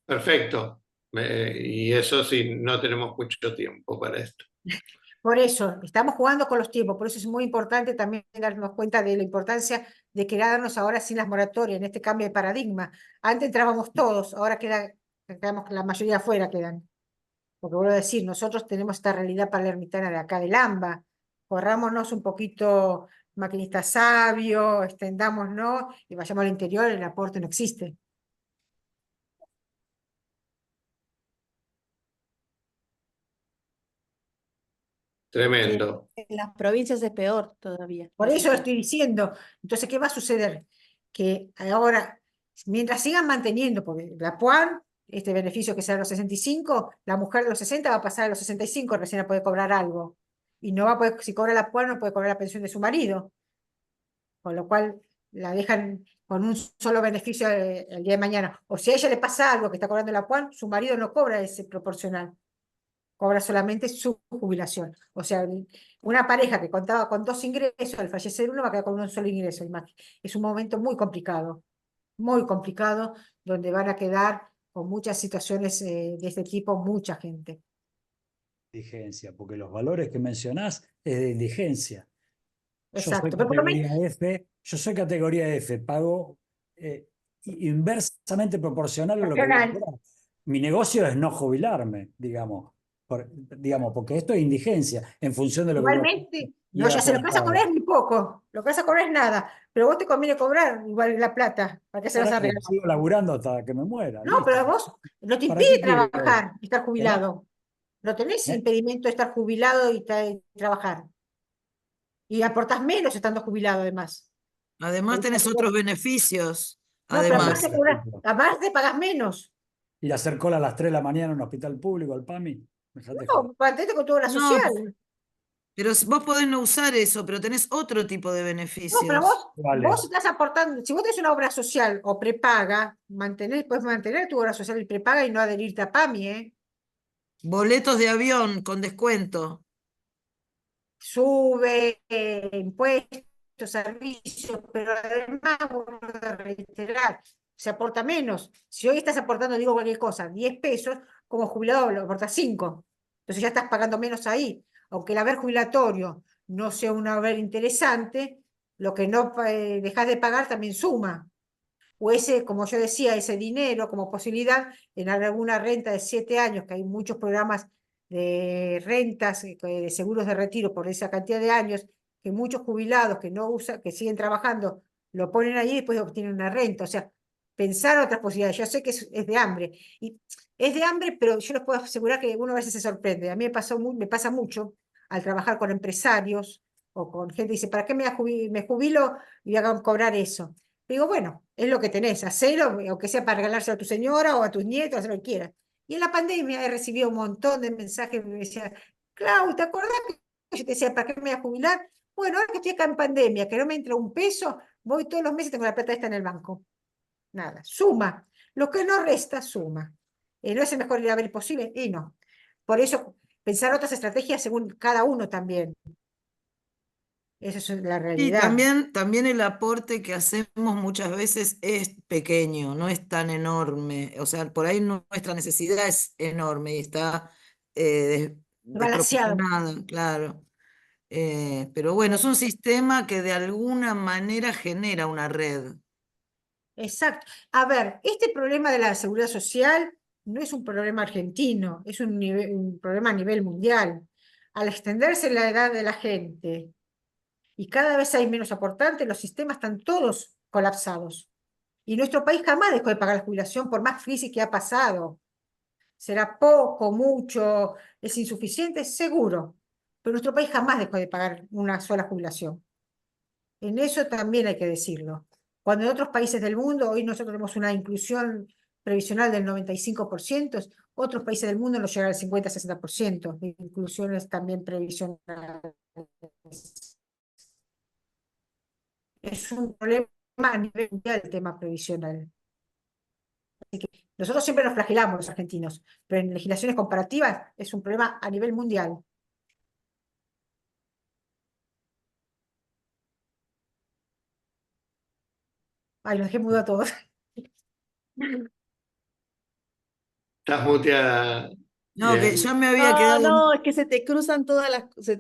perfecto. Y eso sí, no tenemos mucho tiempo para esto. Por eso, estamos jugando con los tiempos, por eso es muy importante también darnos cuenta de la importancia de quedarnos ahora sin las moratorias, en este cambio de paradigma. Antes entrábamos todos, ahora quedamos la mayoría afuera quedan. Porque vuelvo a decir, nosotros tenemos esta realidad palermitana de acá del AMBA. Corrámonos un poquito, maquinista sabio, extendámonos y vayamos al interior, el aporte no existe. Tremendo. En las provincias es peor todavía Por la eso lo situación. estoy diciendo. Entonces, ¿qué va a suceder? Que ahora, mientras sigan manteniendo, porque la PUAN, este beneficio que sea a los 65, la mujer de los 60 va a pasar a los 65 recién a poder cobrar algo. Y no va a poder, si cobra la PUAN, no puede cobrar la pensión de su marido. Con lo cual la dejan con un solo beneficio el día de mañana. O si a ella le pasa algo que está cobrando la PUAN, su marido no cobra ese proporcional, cobra solamente su jubilación. O sea, una pareja que contaba con 2 ingresos, al fallecer uno va a quedar con un solo ingreso. Es un momento muy complicado, donde van a quedar con muchas situaciones de este tipo, mucha gente. Indigencia, porque los valores que mencionás es de indigencia. Yo soy Exacto. Pero por lo menos, categoría F, pago inversamente proporcional a lo que voy a cobrar. Mi negocio es no jubilarme, digamos, porque esto es indigencia en función de lo que uno igualmente, no, quiera ya sé, lo que vas a aportar. cobrar es muy poco, lo que vas a cobrar es nada, pero vos te conviene cobrar igual la plata, ¿para qué se vas ¿Para a qué? regalar? Sigo laburando hasta que me muera, No, listo. pero vos no te ¿Para qué impide quiero? trabajar y estar ¿Cómo? jubilado. No tenés ¿Eh? impedimento de estar jubilado y trabajar. Y aportás menos estando jubilado, además. Además tenés otros beneficios. No, pero Bueno, además. aparte pagas menos. ir a hacer cola a las 3 de la mañana en un hospital público, al PAMI. Dejate joder. No, mantente con tu obra No, social. pero vos podés no usar eso, pero tenés otro tipo de No, pero beneficios. Vale. vos estás aportando, si vos tenés una obra social o prepaga, puedes mantener tu obra social y prepaga y no adherirte a PAMI, ¿eh? Boletos de avión con descuento. Sube impuestos, servicios, pero además, vuelvo a reiterar, se aporta menos. Si hoy estás aportando, digo cualquier cosa, 10 pesos, como jubilado lo aportas 5. Entonces ya estás pagando menos ahí. Aunque el haber jubilatorio no sea un haber interesante, lo que no dejas de pagar también suma. O ese, como yo decía, ese dinero como posibilidad en alguna renta de 7 años, que hay muchos programas de rentas, de seguros de retiro por esa cantidad de años, que muchos jubilados que no usan, que siguen trabajando, lo ponen ahí y después obtienen una renta. O sea, pensar otras posibilidades. Yo sé que es de hambre. Y es de hambre, pero yo les puedo asegurar que uno a veces se sorprende. A mí me pasa mucho al trabajar con empresarios o con gente que dice, ¿para qué me jubilo y voy a cobrar eso? Digo, bueno, es lo que tenés, hacelo, aunque sea para regalárselo a tu señora o a tus nietos, haz lo que quieras. Y en la pandemia he recibido un montón de mensajes que me decían, Clau, ¿te acordás que yo te decía, ¿para qué me voy a jubilar? Bueno, ahora que estoy acá en pandemia, que no me entra un peso, voy todos los meses y tengo la plata esta en el banco. Nada, suma. Lo que no resta, suma. ¿No es el mejor nivel posible? Y no. Por eso, pensar otras estrategias según cada uno también. Esa es la Y realidad. también el aporte que hacemos muchas veces es pequeño, no es tan enorme. O sea, por ahí nuestra necesidad es enorme y está Balanceado. desproporcionada, claro. Pero bueno, es un sistema que de alguna manera genera una red. Exacto. A ver, este problema de la seguridad social no es un problema argentino, es un problema a nivel mundial. Al extenderse la edad de la gente y cada vez hay menos aportantes, los sistemas están todos colapsados. Y nuestro país jamás dejó de pagar la jubilación por más crisis que ha pasado. Será poco, mucho, es insuficiente, seguro. Pero nuestro país jamás dejó de pagar una sola jubilación. En eso también hay que decirlo. Cuando en otros países del mundo, hoy nosotros tenemos una inclusión previsional del 95%, otros países del mundo no llegan al 50-60% de inclusiones también previsionales. Es un problema a nivel mundial el tema previsional. Así que nosotros siempre nos flagelamos los argentinos, pero en legislaciones comparativas es un problema a nivel mundial. Ay, los dejé mudo a todos. Estás muteada. No, que ya me había No, quedado, no, es que se te cruzan todas las cosas.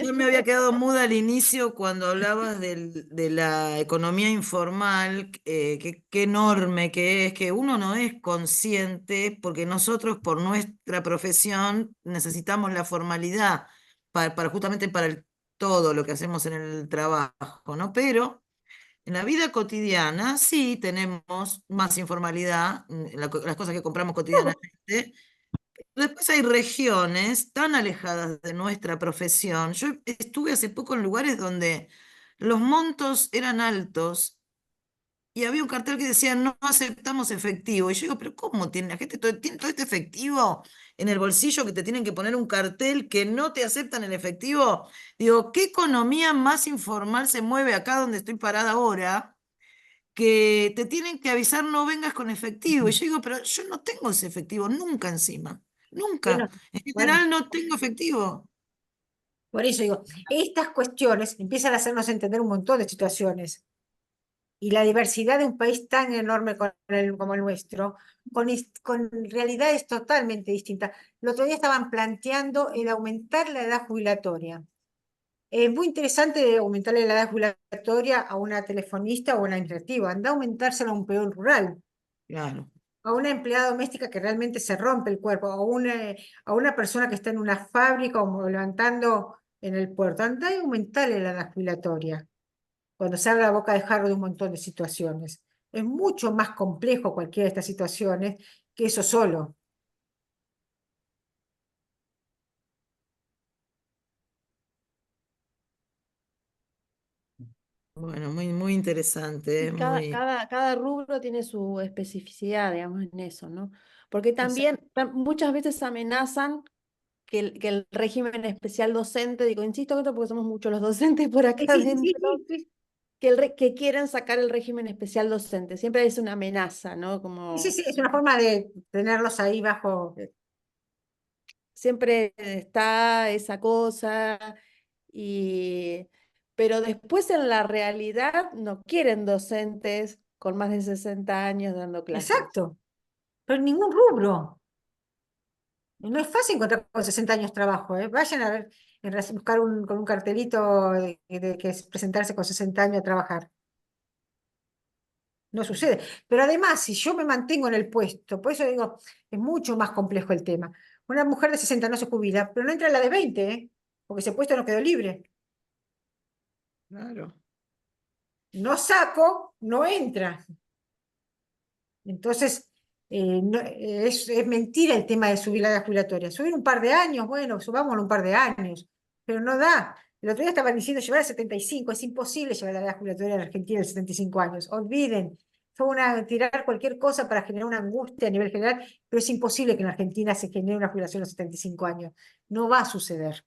yo me había quedado muda al inicio cuando hablabas de la economía informal, qué enorme que es, que uno no es consciente porque nosotros por nuestra profesión necesitamos la formalidad justamente para todo lo que hacemos en el trabajo, ¿no? Pero en la vida cotidiana sí tenemos más informalidad, las cosas que compramos cotidianamente. Después hay regiones tan alejadas de nuestra profesión. Yo estuve hace poco en lugares donde los montos eran altos y había un cartel que decía no aceptamos efectivo. Y yo digo, pero ¿cómo tiene la gente tiene todo este efectivo en el bolsillo que te tienen que poner un cartel que no te aceptan el efectivo? Digo, ¿qué economía más informal se mueve acá donde estoy parada ahora? Que te tienen que avisar no vengas con efectivo. Y yo digo, pero yo no tengo ese efectivo nunca encima. Bueno, Nunca. En bueno. general no tengo efectivo. Por eso digo, estas cuestiones empiezan a hacernos entender un montón de situaciones y la diversidad de un país tan enorme como el nuestro, con realidades totalmente distintas. El otro día estaban planteando el aumentar la edad jubilatoria. Es muy interesante aumentarle la edad jubilatoria a una telefonista o a una administrativa. Anda a aumentársela a un peón rural, Claro. a una empleada doméstica que realmente se rompe el cuerpo, a una persona que está en una fábrica o levantando en el puerto. Anda y aumentarle la edad jubilatoria cuando se abre la boca de jarro de un montón de situaciones. Es mucho más complejo cualquiera de estas situaciones que eso solo. Bueno, muy, muy interesante, Y cada, muy... cada rubro tiene su especificidad, digamos, en eso, ¿no? Porque también muchas veces amenazan que el régimen especial docente, digo, insisto en esto porque somos muchos los docentes por Sí, acá sí, sí, adentro, sí, sí. que quieren sacar el régimen especial docente. Siempre es una amenaza, ¿no? Sí, sí, Como sí, es una forma de tenerlos ahí bajo. siempre está esa cosa, y, pero después en la realidad no quieren docentes con más de 60 años dando clases. Exacto, pero en ningún rubro. No es fácil encontrar con 60 años trabajo, ¿eh? Vayan a ver, buscar con un cartelito de que es presentarse con 60 años a trabajar. No sucede. Pero además, si yo me mantengo en el puesto, por eso digo, es mucho más complejo el tema. Una mujer de 60 no se jubila, pero no entra la de 20, ¿eh? Porque ese puesto no quedó libre. Claro. No saco, no entra. Entonces, es mentira el tema de subir la edad jubilatoria. Subir un par de años, bueno, subámoslo un par de años, pero no da. El otro día estaban diciendo llevar a 75, es imposible llevar la edad jubilatoria en Argentina de 75 años. Olviden, fue tirar cualquier cosa para generar una angustia a nivel general, pero es imposible que en Argentina se genere una jubilación a los 75 años. No va a suceder.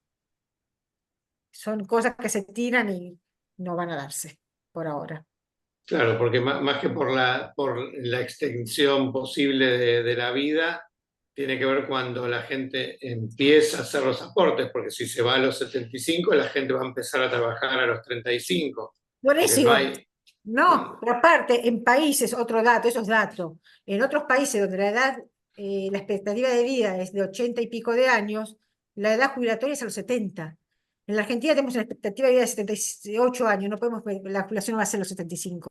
Son cosas que se tiran y no van a darse por ahora. Claro, porque más que por la extensión posible de la vida, tiene que ver cuando la gente empieza a hacer los aportes, porque si se va a los 75, la gente va a empezar a trabajar a los 35, Por porque eso no digo, hay... no, pero aparte, en países, otro dato, eso es dato, en otros países donde la edad, la expectativa de vida es de 80 y pico de años, la edad jubilatoria es a los 70. En la Argentina tenemos una expectativa de vida de 78 años, no podemos, la jubilación no va a ser los 75.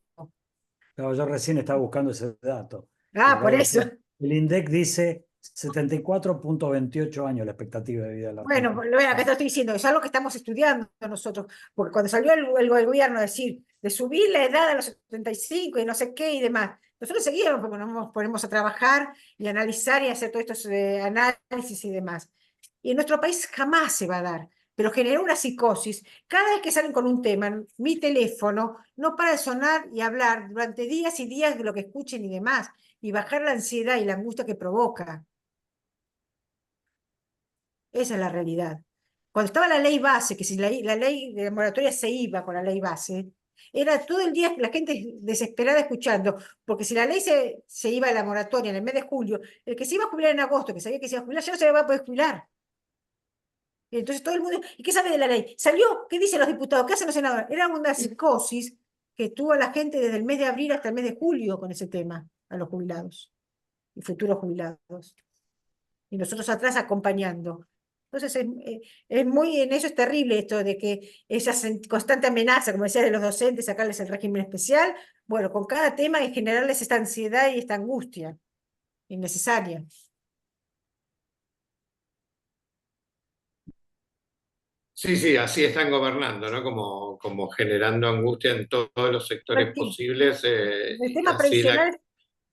Claro, yo recién estaba buscando ese dato. Ah, Porque por claro, eso. el INDEC dice 74,28 años la expectativa de vida de la Bueno, Argentina. bueno, acá te estoy diciendo, es algo que estamos estudiando nosotros, porque cuando salió el gobierno a decir de subir la edad a los 75 y no sé qué y demás, nosotros seguimos porque nos ponemos a trabajar y analizar y hacer todos estos análisis y demás. Y en nuestro país jamás se va a dar, pero generó una psicosis. Cada vez que salen con un tema, mi teléfono no para de sonar y hablar durante días y días de lo que escuchen y demás, y bajar la ansiedad y la angustia que provoca. Esa es la realidad. Cuando estaba la ley base, que si la ley de la moratoria se iba con la ley base, era todo el día la gente desesperada escuchando, porque si la ley se iba a la moratoria en el mes de julio, el que se iba a jubilar en agosto, que sabía que se iba a jubilar, ya no se va a poder jubilar. Y entonces todo el mundo, ¿y qué sabe de la ley? ¿Salió? ¿Qué dicen los diputados? ¿Qué hacen los senadores? Era una psicosis que tuvo la gente desde el mes de abril hasta el mes de julio con ese tema, a los jubilados y futuros jubilados. Y nosotros atrás acompañando. Entonces, en eso es terrible esto de que esa constante amenaza, como decía, de los docentes, sacarles el régimen especial, bueno, con cada tema y generarles esta ansiedad y esta angustia innecesaria. Sí, sí, así están gobernando, ¿no? Como generando angustia en todos los sectores posibles, El y tema así previsional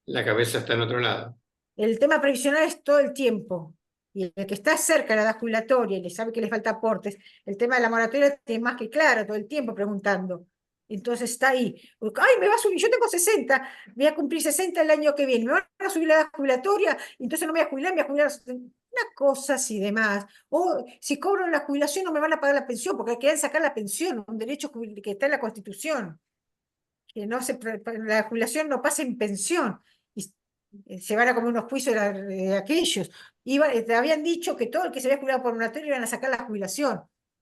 la cabeza está en otro lado. El tema previsional es todo el tiempo. Y el que está cerca de la edad jubilatoria y le sabe que le falta aportes, el tema de la moratoria es más que claro, todo el tiempo preguntando. Entonces está ahí. Ay, me va a subir, yo tengo 60, voy a cumplir 60 el año que viene, me van a subir la edad jubilatoria, entonces no me voy a jubilar, me voy a jubilar a los 70. Una cosa así demás. O si cobro la jubilación no me van a pagar la pensión, porque quieren sacar la pensión, un derecho que está en la Constitución. Que no la jubilación no pasa en pensión. Y se van a comer unos juicios de aquellos. Te habían dicho que todo el que se había jubilado por moratoria iban a sacar la jubilación.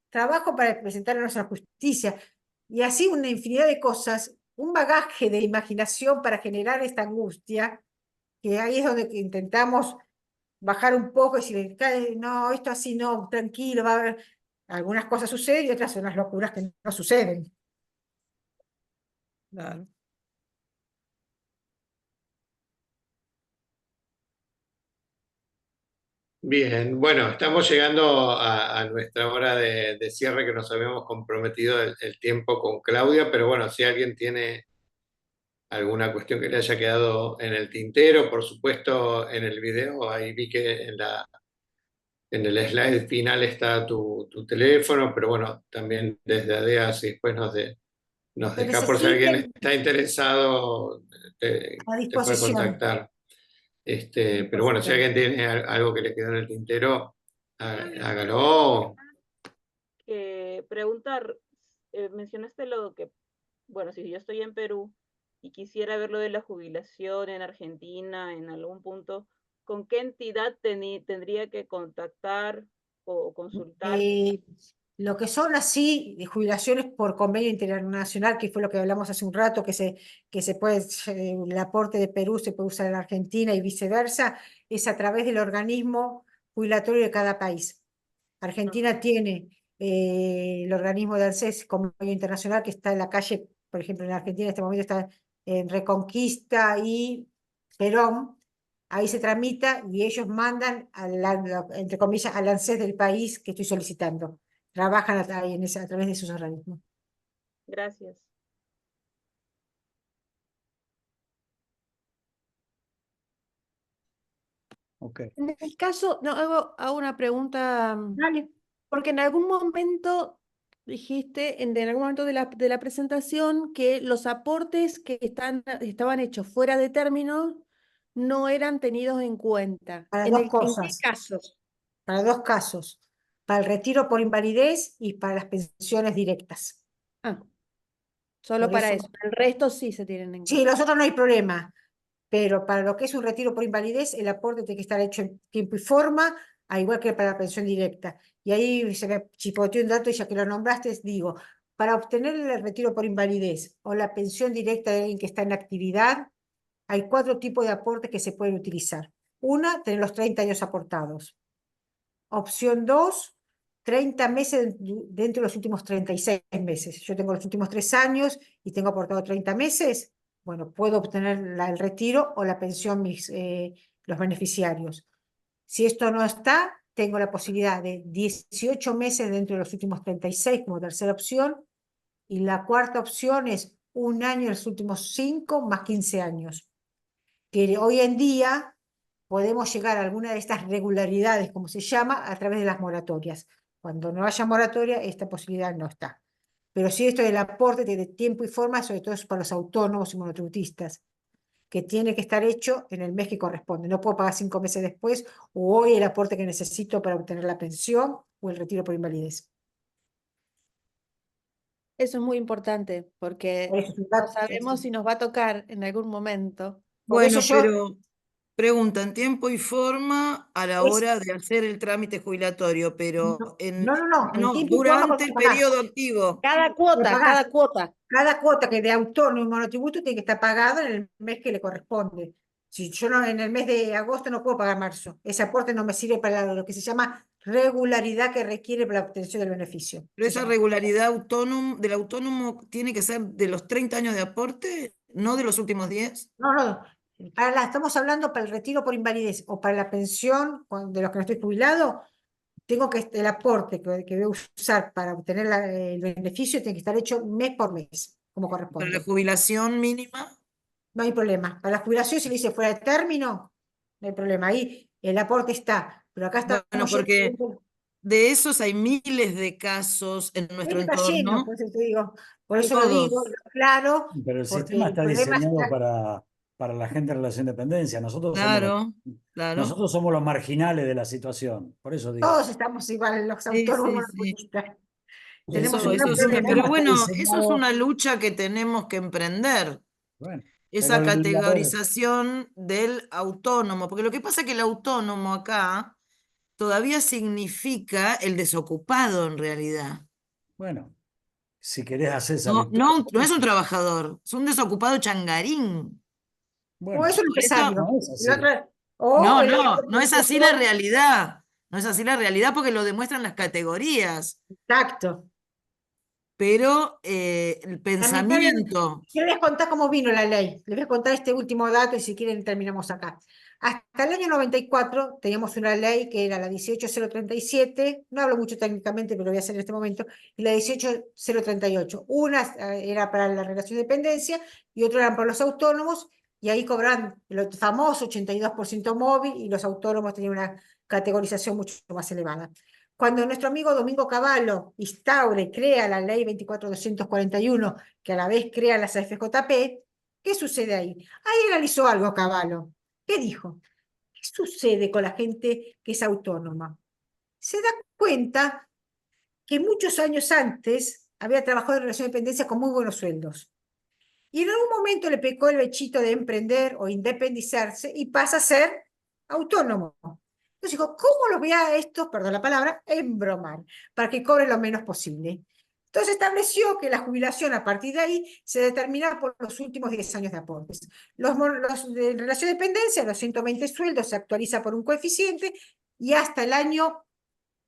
Trabajo para presentarnos a la justicia. Y así una infinidad de cosas, un bagaje de imaginación para generar esta angustia, que ahí es donde intentamos bajar un poco y decir, no, esto así no, tranquilo, va a haber. Algunas cosas suceden y otras son las locuras que no suceden. Claro. Bien, bueno, estamos llegando a nuestra hora de cierre que nos habíamos comprometido el tiempo con Claudia, pero bueno, si alguien tiene alguna cuestión que le haya quedado en el tintero, por supuesto en el video, ahí vi que en el slide final está tu teléfono, pero bueno, también desde ADEA, si después nos Que dejás por si alguien necesiten está interesado, a te puede disposición. contactar. Pero bueno, si alguien tiene algo que le quedó en el tintero, hágalo. Preguntar, mencionaste lo que, bueno, si yo estoy en Perú y quisiera ver lo de la jubilación en Argentina en algún punto, ¿con qué entidad tendría que contactar o consultar? Lo que son así de jubilaciones por convenio internacional, que fue lo que hablamos hace un rato, que se puede, el aporte de Perú se puede usar en Argentina y viceversa, es a través del organismo jubilatorio de cada país. Argentina tiene el organismo de ANSES, convenio internacional, que está en la calle, por ejemplo, en Argentina en este momento está en Reconquista y Perón. Ahí se tramita y ellos mandan, entre comillas, al ANSES del país que estoy solicitando. Trabajan ahí a través de esos organismos. Gracias. Ok. En el caso, no, hago una pregunta, Vale. porque en algún momento dijiste, en algún momento de la presentación, que los aportes que estaban hechos fuera de término no eran tenidos en cuenta. Para ¿En dos ¿en qué cosas. casos? Para dos casos. Para el retiro por invalidez y para las pensiones directas. Ah, solo Por para eso. eso. El resto sí se tienen en Sí, cuenta. los otros no hay problema. Pero para lo que es un retiro por invalidez, el aporte tiene que estar hecho en tiempo y forma, al igual que para la pensión directa. Y ahí se me chipoteó un dato, y ya que lo nombraste, digo, para obtener el retiro por invalidez o la pensión directa de alguien que está en actividad, hay 4 tipos de aportes que se pueden utilizar. Una, tener los 30 años aportados. Opción 2, 30 meses dentro de los últimos 36 meses. Yo tengo los últimos 3 años y tengo aportado 30 meses. Bueno, puedo obtener el retiro o la pensión, los beneficiarios. Si esto no está, tengo la posibilidad de 18 meses dentro de los últimos 36 como tercera opción. Y la cuarta opción es 1 año en los últimos 5 más 15 años. Que hoy en día podemos llegar a alguna de estas regularidades, como se llama, a través de las moratorias. Cuando no haya moratoria, esta posibilidad no está. Pero sí, esto del aporte de tiempo y forma, sobre todo es para los autónomos y monotributistas, que tiene que estar hecho en el mes que corresponde. No puedo pagar 5 meses después o hoy el aporte que necesito para obtener la pensión o el retiro por invalidez. Eso es muy importante porque Por eso, no sabemos si nos va a tocar en algún momento. por eso Bueno, yo pero preguntan tiempo y forma a la es, hora de hacer el trámite jubilatorio, pero no, en no, tiempo y forma durante cuando el pagás. periodo activo. Cada Le cuota, pagás. cada cuota. Cada cuota que de autónomo y monotributo tiene que estar pagada en el mes que le corresponde. Si yo no, en el mes de agosto no puedo pagar marzo, ese aporte no me sirve para lo que se llama regularidad que requiere para la obtención del beneficio. Pero Se esa llama. regularidad del autónomo tiene que ser de los 30 años de aporte, no de los últimos 10. No, estamos hablando para el retiro por invalidez o para la pensión de los que no estoy jubilado, tengo que el aporte que voy a usar para obtener el beneficio tiene que estar hecho mes por mes, como Para la corresponde. jubilación mínima, No hay problema. Para la jubilación, si le dice fuera de término, no hay problema. Ahí el aporte está. Pero acá bueno, estamos porque yendo. de esos hay miles de casos en nuestro Está lleno, entorno, por eso te digo. Por eso lo digo, todos, claro, Pero el porque sistema el está problema diseñado está. para la gente en relación de dependencia. claro, claro. Nosotros somos los marginales de la situación. Por eso digo. Todos estamos igual, los Sí, autónomos sí, sí. monotributistas. Tenemos un gran Eso sí, problema. Sistema pero está bueno, eso es diseñado, una lucha que tenemos que emprender, bueno, pero esa el legislador, categorización del autónomo, porque lo que pasa es que el autónomo acá todavía significa el desocupado en realidad. bueno, si querés hacer esa No, lectura, no, no es un trabajador, es un desocupado changarín. O bueno, es un Por eso, empresario. no es El así. otro, o no, el no, no el es así la asesor. realidad. No es así la realidad porque lo demuestran las categorías, Exacto. pero el Lamentablemente, pensamiento, yo les voy a contar cómo vino la ley. Les voy a contar este último dato y si quieren terminamos acá. Hasta el año 94 teníamos una ley que era la 18037, no hablo mucho técnicamente, pero lo voy a hacer en este momento, y la 18038. Una era para la relación de dependencia y otra era para los autónomos, y ahí cobran el famoso 82% móvil y los autónomos tenían una categorización mucho más elevada. cuando nuestro amigo Domingo Cavallo instaura y crea la ley 24.241, que a la vez crea las AFJP, ¿qué sucede ahí? Ahí analizó algo Cavallo. ¿Qué dijo? ¿Qué sucede con la gente que es autónoma? Se da cuenta que muchos años antes había trabajado en relación de dependencia con muy buenos sueldos. Y en algún momento le pecó el bechito de emprender o independizarse y pasa a ser autónomo. Entonces dijo, ¿cómo los voy a estos, perdón la palabra, embromar? Para que cobren lo menos posible. Entonces estableció que la jubilación a partir de ahí se determina por los últimos 10 años de aportes. Los de relación de dependencia, los 120 sueldos, se actualiza por un coeficiente y hasta el año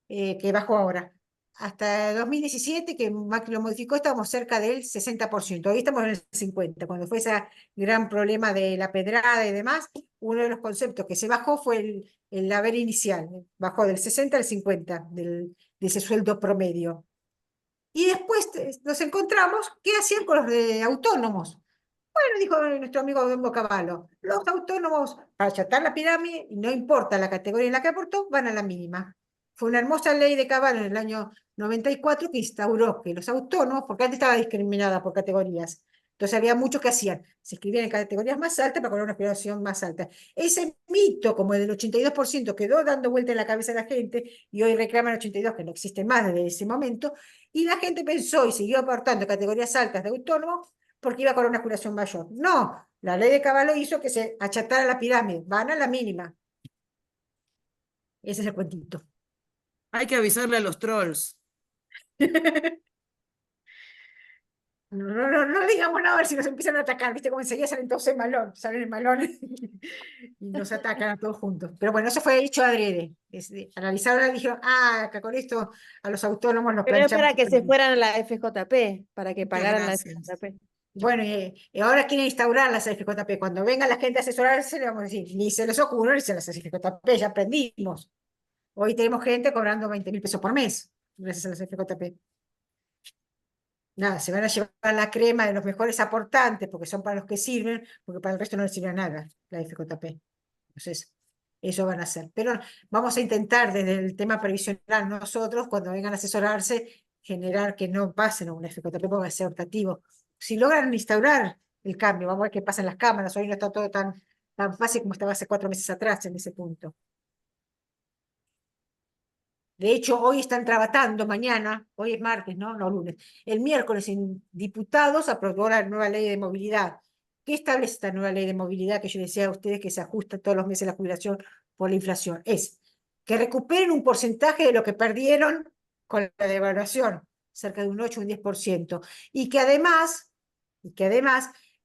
que bajó ahora. Hasta 2017, que Macri lo modificó, estábamos cerca del 60%. Hoy estamos en el 50%. Cuando fue ese gran problema de la pedrada y demás, uno de los conceptos que se bajó fue el haber inicial. Bajó del 60 al 50 de ese sueldo promedio. Y después nos encontramos, ¿qué hacían con los de autónomos? Bueno, dijo nuestro amigo Domingo Cavallo, los autónomos, para achatar la pirámide, y no importa la categoría en la que aportó, van a la mínima. Fue una hermosa ley de Cavallo en el año 94 que instauró que los autónomos, porque antes estaba discriminada por categorías, entonces había muchos que hacían, se inscribían en categorías más altas para cobrar una jubilación más alta. Ese mito, como el del 82%, quedó dando vuelta en la cabeza de la gente, y hoy reclaman el 82%, que no existe más desde ese momento, y la gente pensó y siguió aportando categorías altas de autónomos, porque iba a cobrar una jubilación mayor. No, la ley de Cavallo hizo que se achatara la pirámide, van a la mínima. Ese es el cuentito. Hay que avisarle a los trolls. No digamos nada a ver si nos empiezan a atacar, ¿viste? Como enseguida salen todos en malón, salen en malón y nos atacan a todos juntos. Pero bueno, eso fue hecho adrede. Analizaron y dijeron, acá con esto a los autónomos los Pero es planchamos. para que se fueran a la FJP, para que Muchas pagaran la gracias. FJP. Bueno, y ahora quieren instaurar las FJP. Cuando venga la gente a asesorarse, le vamos a decir, ni se les ocurre irse a las FJP, ya aprendimos. Hoy tenemos gente cobrando 20.000 pesos por mes, gracias a las FJP. Nada, se van a llevar la crema de los mejores aportantes, porque son para los que sirven, porque para el resto no les sirve a nada la FJP. Entonces, eso van a hacer. Pero vamos a intentar desde el tema previsional nosotros, cuando vengan a asesorarse, generar que no pasen a una FJP porque va a ser optativo. Si logran instaurar el cambio, vamos a ver qué pasa en las cámaras. Hoy no está todo tan fácil como estaba hace 4 meses atrás en ese punto. De hecho, hoy están trabajando, mañana, hoy es martes, ¿no? No, lunes. El miércoles en diputados aprobó la nueva ley de movilidad. ¿Qué establece esta nueva ley de movilidad que yo decía a ustedes que se ajusta todos los meses la jubilación por la inflación? Es que recuperen un porcentaje de lo que perdieron con la devaluación, cerca de un 8 o un 10%, y que además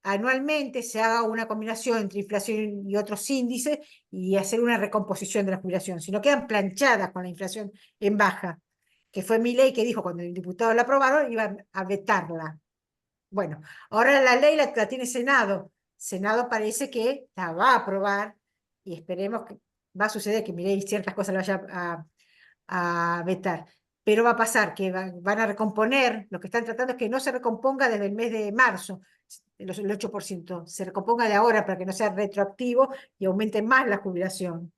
anualmente se haga una combinación entre inflación y otros índices y hacer una recomposición de la jubilación. Si no quedan planchadas con la inflación en baja, que fue Milei que dijo cuando el diputado la aprobaron, iban a vetarla. Bueno, ahora la ley la tiene Senado. Senado parece que la va a aprobar y esperemos que va a suceder que Milei ciertas cosas la vaya a vetar. Pero va a pasar que van a recomponer, lo que están tratando es que no se recomponga desde el mes de marzo, el 8%, se recomponga de ahora para que no sea retroactivo y aumente más la jubilación.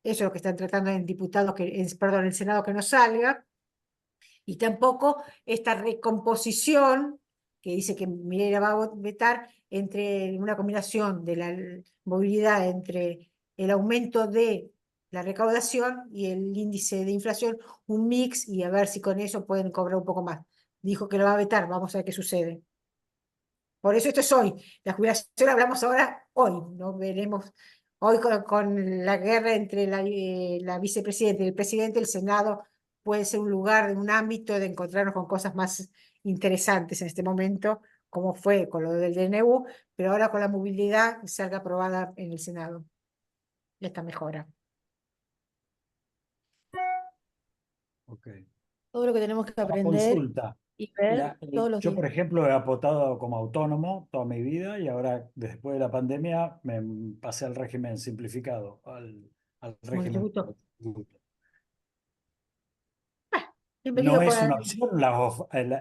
Eso es lo que están tratando en diputados, perdón, en el Senado que no salga. Y tampoco esta recomposición, que dice que Milei va a vetar, entre una combinación de la movilidad entre el aumento de la recaudación y el índice de inflación, un mix, y a ver si con eso pueden cobrar un poco más. Dijo que lo va a vetar, vamos a ver qué sucede. Por eso esto es hoy. La jubilación hablamos ahora hoy, no veremos hoy con la guerra entre la vicepresidenta y el presidente. El Senado puede ser un lugar, un ámbito de encontrarnos con cosas más interesantes en este momento, como fue con lo del DNU, pero ahora con la movilidad salga aprobada en el Senado esta mejora. Ok. Todo lo que tenemos que Una aprender consulta. y ver todos los Yo, días. por ejemplo, he aportado como autónomo toda mi vida y ahora, después de la pandemia, me pasé al régimen simplificado, al régimen Monotributo. monotributo. Bienvenido ¿No es por... una opción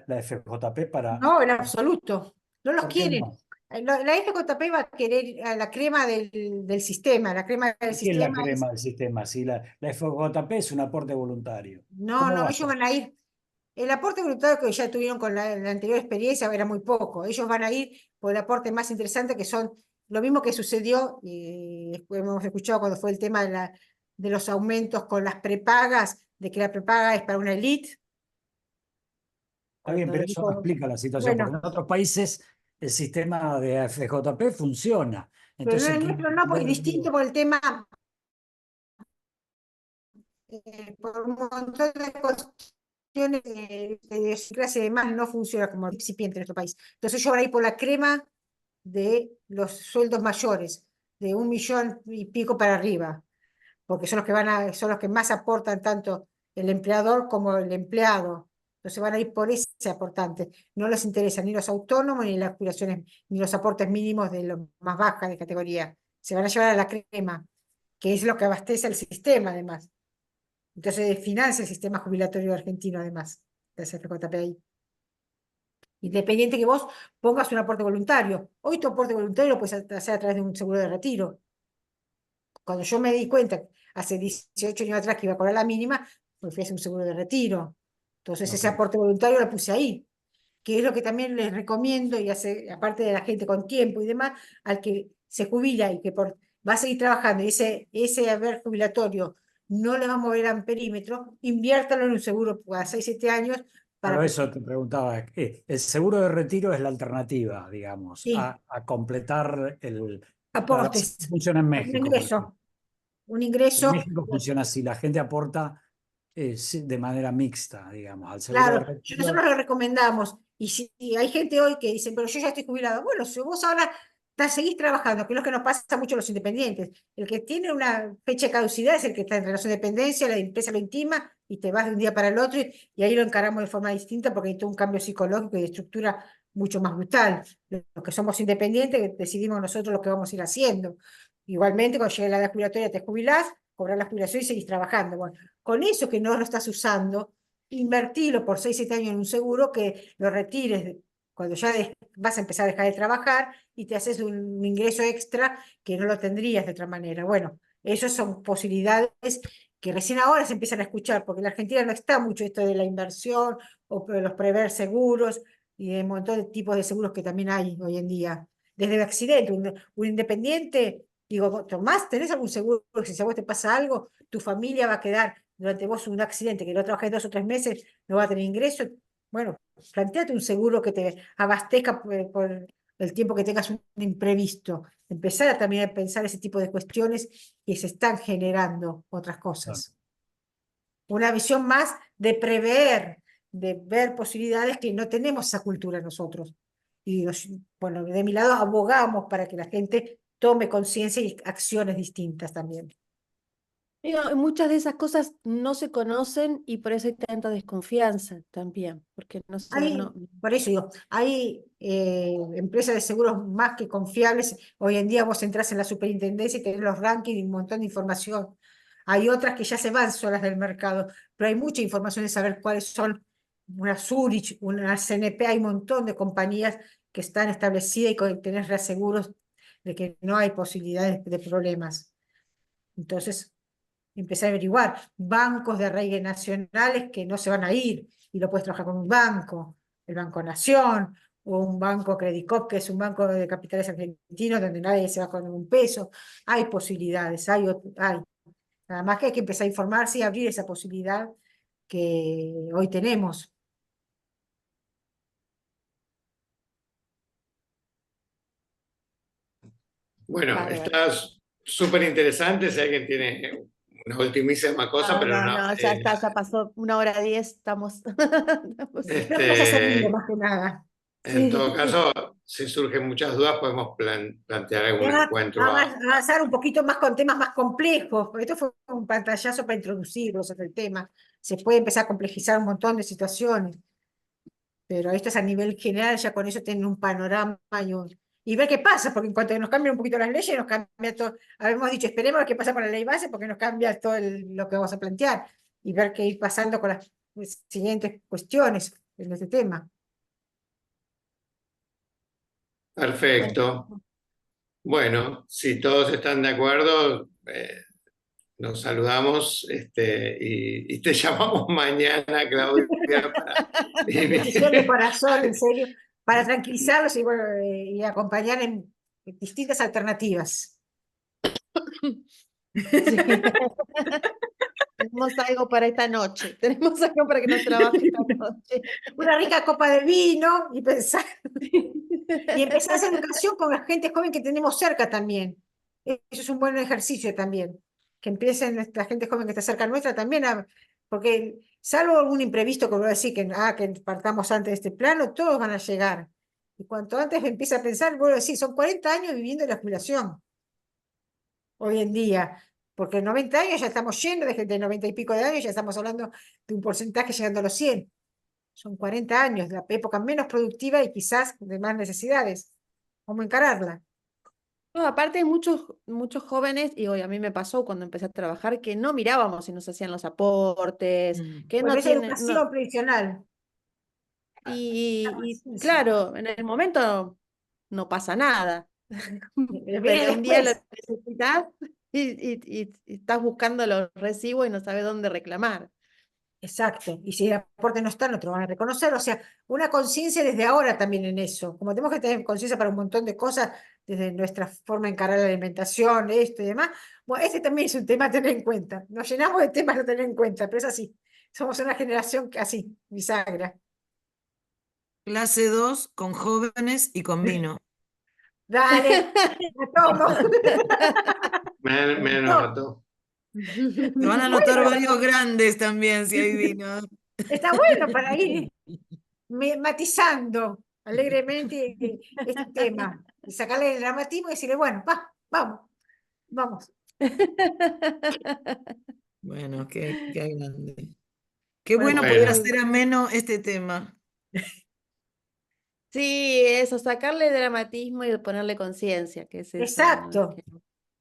la FJP para... No, en absoluto. No los ¿Por qué quieren. no? La FJP va a querer a la crema del sistema, la crema del ¿Qué es la sistema es... crema del sistema? Si la FJP es un aporte voluntario. No, ¿Cómo no, va a ellos ser? van a ir. El aporte voluntario que ya tuvieron con la anterior experiencia era muy poco. Ellos van a ir por el aporte más interesante, que son lo mismo que sucedió, y hemos escuchado cuando fue el tema de los aumentos con las prepagas, de que la prepaga es para una élite. Está bien, pero eso no Dijo, explica la situación, porque bueno, en otros países el sistema de FJP funciona. pero no Entonces, el quiero nuestro no, porque es entender, distinto digo, por el tema, por un montón de cuestiones de idiosincrasia y demás, no funciona como recipiente en nuestro país. Entonces yo voy a ir por la crema de los sueldos mayores, de 1,000,000 y pico para arriba, porque son los que son los que más aportan tanto el empleador como el empleado. Entonces van a ir por ese aportante. No les interesa ni los autónomos, ni las jubilaciones, ni los aportes mínimos de los más bajas de categoría. Se van a llevar a la crema, que es lo que abastece el sistema, además. Entonces financia el sistema jubilatorio argentino, además, de CFJPI. Independiente que vos pongas un aporte voluntario. Hoy tu aporte voluntario lo puedes hacer a través de un seguro de retiro. Cuando yo me di cuenta, hace 18 años atrás, que iba a cobrar la mínima, pues fui a hacer un seguro de retiro. Entonces ese ok. aporte voluntario lo puse ahí, que es lo que también les recomiendo, y hace, aparte de la gente con tiempo y demás, al que se jubila y que va a seguir trabajando, y ese haber jubilatorio no le va a mover al perímetro, inviértalo en un seguro a 6, 7 años Pero para eso te preguntaba, el seguro de retiro es la alternativa, digamos, sí, a completar así aportes, funciona en un México, por ejemplo. ingreso, un En ingreso. México funciona así, la gente aporta sí, de manera mixta, digamos, al seguro de Claro, nosotros retiro. lo recomendamos. Y si hay gente hoy que dice, pero yo ya estoy jubilado. Bueno, si vos ahora seguís trabajando, que es lo que nos pasa mucho a los independientes. El que tiene una fecha de caducidad es el que está en relación de dependencia, la empresa lo intima y te vas de un día para el otro y ahí lo encaramos de forma distinta porque hay todo un cambio psicológico y de estructura mucho más brutal. Los que somos independientes decidimos nosotros lo que vamos a ir haciendo. Igualmente, cuando llegue la edad jubilatoria te jubilás, cobras la jubilación y seguís trabajando. Bueno, con eso que no lo estás usando, invertirlo por 6, 7 años en un seguro que lo retires cuando ya vas a empezar a dejar de trabajar y te haces un ingreso extra que no lo tendrías de otra manera. Bueno, esas son posibilidades que recién ahora se empiezan a escuchar, porque en la Argentina no está mucho esto de la inversión o de los prever seguros y de un montón de tipos de seguros que también hay hoy en día. Desde el accidente, un independiente, digo, Tomás, ¿tenés algún seguro que si a vos te pasa algo, tu familia va a quedar durante vos un accidente que no trabajes 2 o 3 meses, no va a tener ingresos? Bueno, planteate un seguro que te abastezca por el tiempo que tengas un imprevisto. Empezar a también a pensar ese tipo de cuestiones que se están generando otras cosas. Una visión más de prever, de ver posibilidades que no tenemos esa cultura nosotros. Y bueno, de mi lado abogamos para que la gente tome conciencia y acciones distintas también. Digo, muchas de esas cosas no se conocen y por eso hay tanta desconfianza también, porque no se, Hay, no, por eso digo, hay empresas de seguros más que confiables. Hoy en día vos entras en la superintendencia y tenés los rankings y un montón de información. Hay otras que ya se van solas del mercado, pero hay mucha información de saber cuáles son una Zurich, una CNP, hay un montón de compañías que están establecidas y tenés reaseguros de que no hay posibilidades de problemas. Entonces, empecé a averiguar bancos de arraigue nacionales que no se van a ir y lo puedes trabajar con un banco, el Banco Nación o un banco Credicop, que es un banco de capitales argentinos donde nadie se va con un peso. Hay posibilidades, hay. Nada más que hay que empezar a informarse y abrir esa posibilidad que hoy tenemos. Bueno, bárbaro. está súper interesante. Si alguien tiene una ultimísima cosa, pero no. Ya está, ya pasó 1:10, estamos. Creo que ya se servido más que nada. En todo Sí. caso, si surgen muchas dudas, podemos plantear algún Va encuentro. a avanzar un poquito más con temas más complejos, porque esto fue un pantallazo para introducirlos en el tema. Se puede empezar a complejizar un montón de situaciones, pero esto es a nivel general, ya con eso tienen un panorama y ver qué pasa, porque en cuanto nos cambian un poquito las leyes, nos cambia todo. Habíamos dicho, esperemos a ver qué pasa con la ley base, porque nos cambia todo lo que vamos a plantear, y ver qué ir pasando con las siguientes cuestiones en este tema. Perfecto. Bueno, si todos están de acuerdo, nos saludamos y te llamamos mañana, Claudia, para... Decisión de corazón, en serio, para tranquilizarlos y, bueno, y acompañar en distintas alternativas. Sí. Tenemos algo para esta noche. Tenemos algo para que nos trabaje esta noche. Una rica copa de vino y pensar. Y empezar a hacer educación con la gente joven que tenemos cerca también. Eso es un buen ejercicio también. Que empiecen la gente joven que está cerca nuestra también porque salvo algún imprevisto, como voy a decir, que partamos antes de este plano, todos van a llegar. Y cuanto antes empiece a pensar, vuelvo a decir, son 40 años viviendo la jubilación. Hoy en día. Porque en 90 años ya estamos llenos de gente de 90 y pico de años, ya estamos hablando de un porcentaje llegando a los 100. Son 40 años, la época menos productiva y quizás de más necesidades. ¿Cómo encararla? No, aparte hay muchos jóvenes, y hoy a mí me pasó cuando empecé a trabajar, que no mirábamos si nos hacían los aportes, que Bueno, no esa tienen, educación previsional. y Sí, sí. claro, en el momento no pasa nada, Viene pero un día lo después. necesitas y estás buscando los recibos y no sabes dónde reclamar. Exacto. Y si el aporte no está, no te lo van a reconocer. O sea, una conciencia desde ahora también en eso. Como tenemos que tener conciencia para un montón de cosas, desde nuestra forma de encarar la alimentación, esto y demás. Bueno, este también es un tema a tener en cuenta. Nos llenamos de temas a tener en cuenta, pero es así. Somos una generación que así, bisagra. Clase 2 con jóvenes y con vino. Dale, me tomo. Me No, anoto. Se van a anotar bueno, varios grandes también si hay vino. está bueno para ir matizando alegremente este tema. Y sacarle el dramatismo y decirle, bueno, vamos, vamos. Bueno, qué grande. Qué Bueno, bueno poder Bueno, hacer ameno este tema. Sí, eso, sacarle dramatismo y ponerle conciencia, que es eso, ¿no? exacto.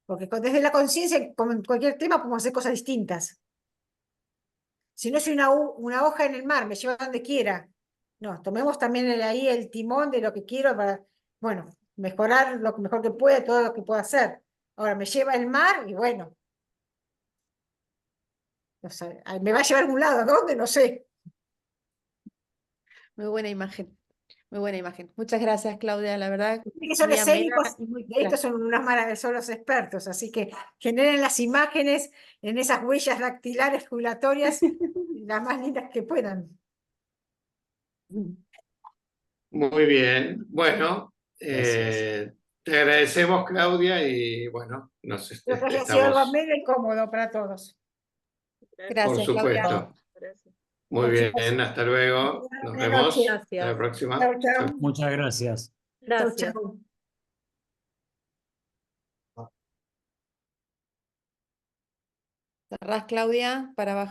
Porque desde la conciencia, como en cualquier tema, podemos hacer cosas distintas. Si no soy una hoja en el mar, me lleva a donde quiera. No, tomemos también ahí el timón de lo que quiero para, bueno, mejorar lo mejor que pueda, todo lo que pueda hacer. Ahora me lleva el mar y bueno, no sé, me va a llevar a algún lado, ¿a dónde? No sé. Muy buena imagen, muy buena imagen. Muchas gracias, Claudia, la verdad, Que son muy amena escénicos, y muy estos clara. son unas maravillas, son los expertos, así que generen las imágenes en esas huellas dactilares jubilatorias las más lindas que puedan. muy bien. Bueno, Gracias. te agradecemos, Claudia, y bueno, Espero que haya sido algo estamos, ameno y cómodo para todos. por Gracias, Claudia. supuesto. Gracias. Muy Chicos, bien, hasta luego. Nos buenas noches. vemos. Hasta la Gracias. próxima. Chau, chau. Muchas gracias. Chau, Gracias. chau. Cerrás, Claudia, para bajar.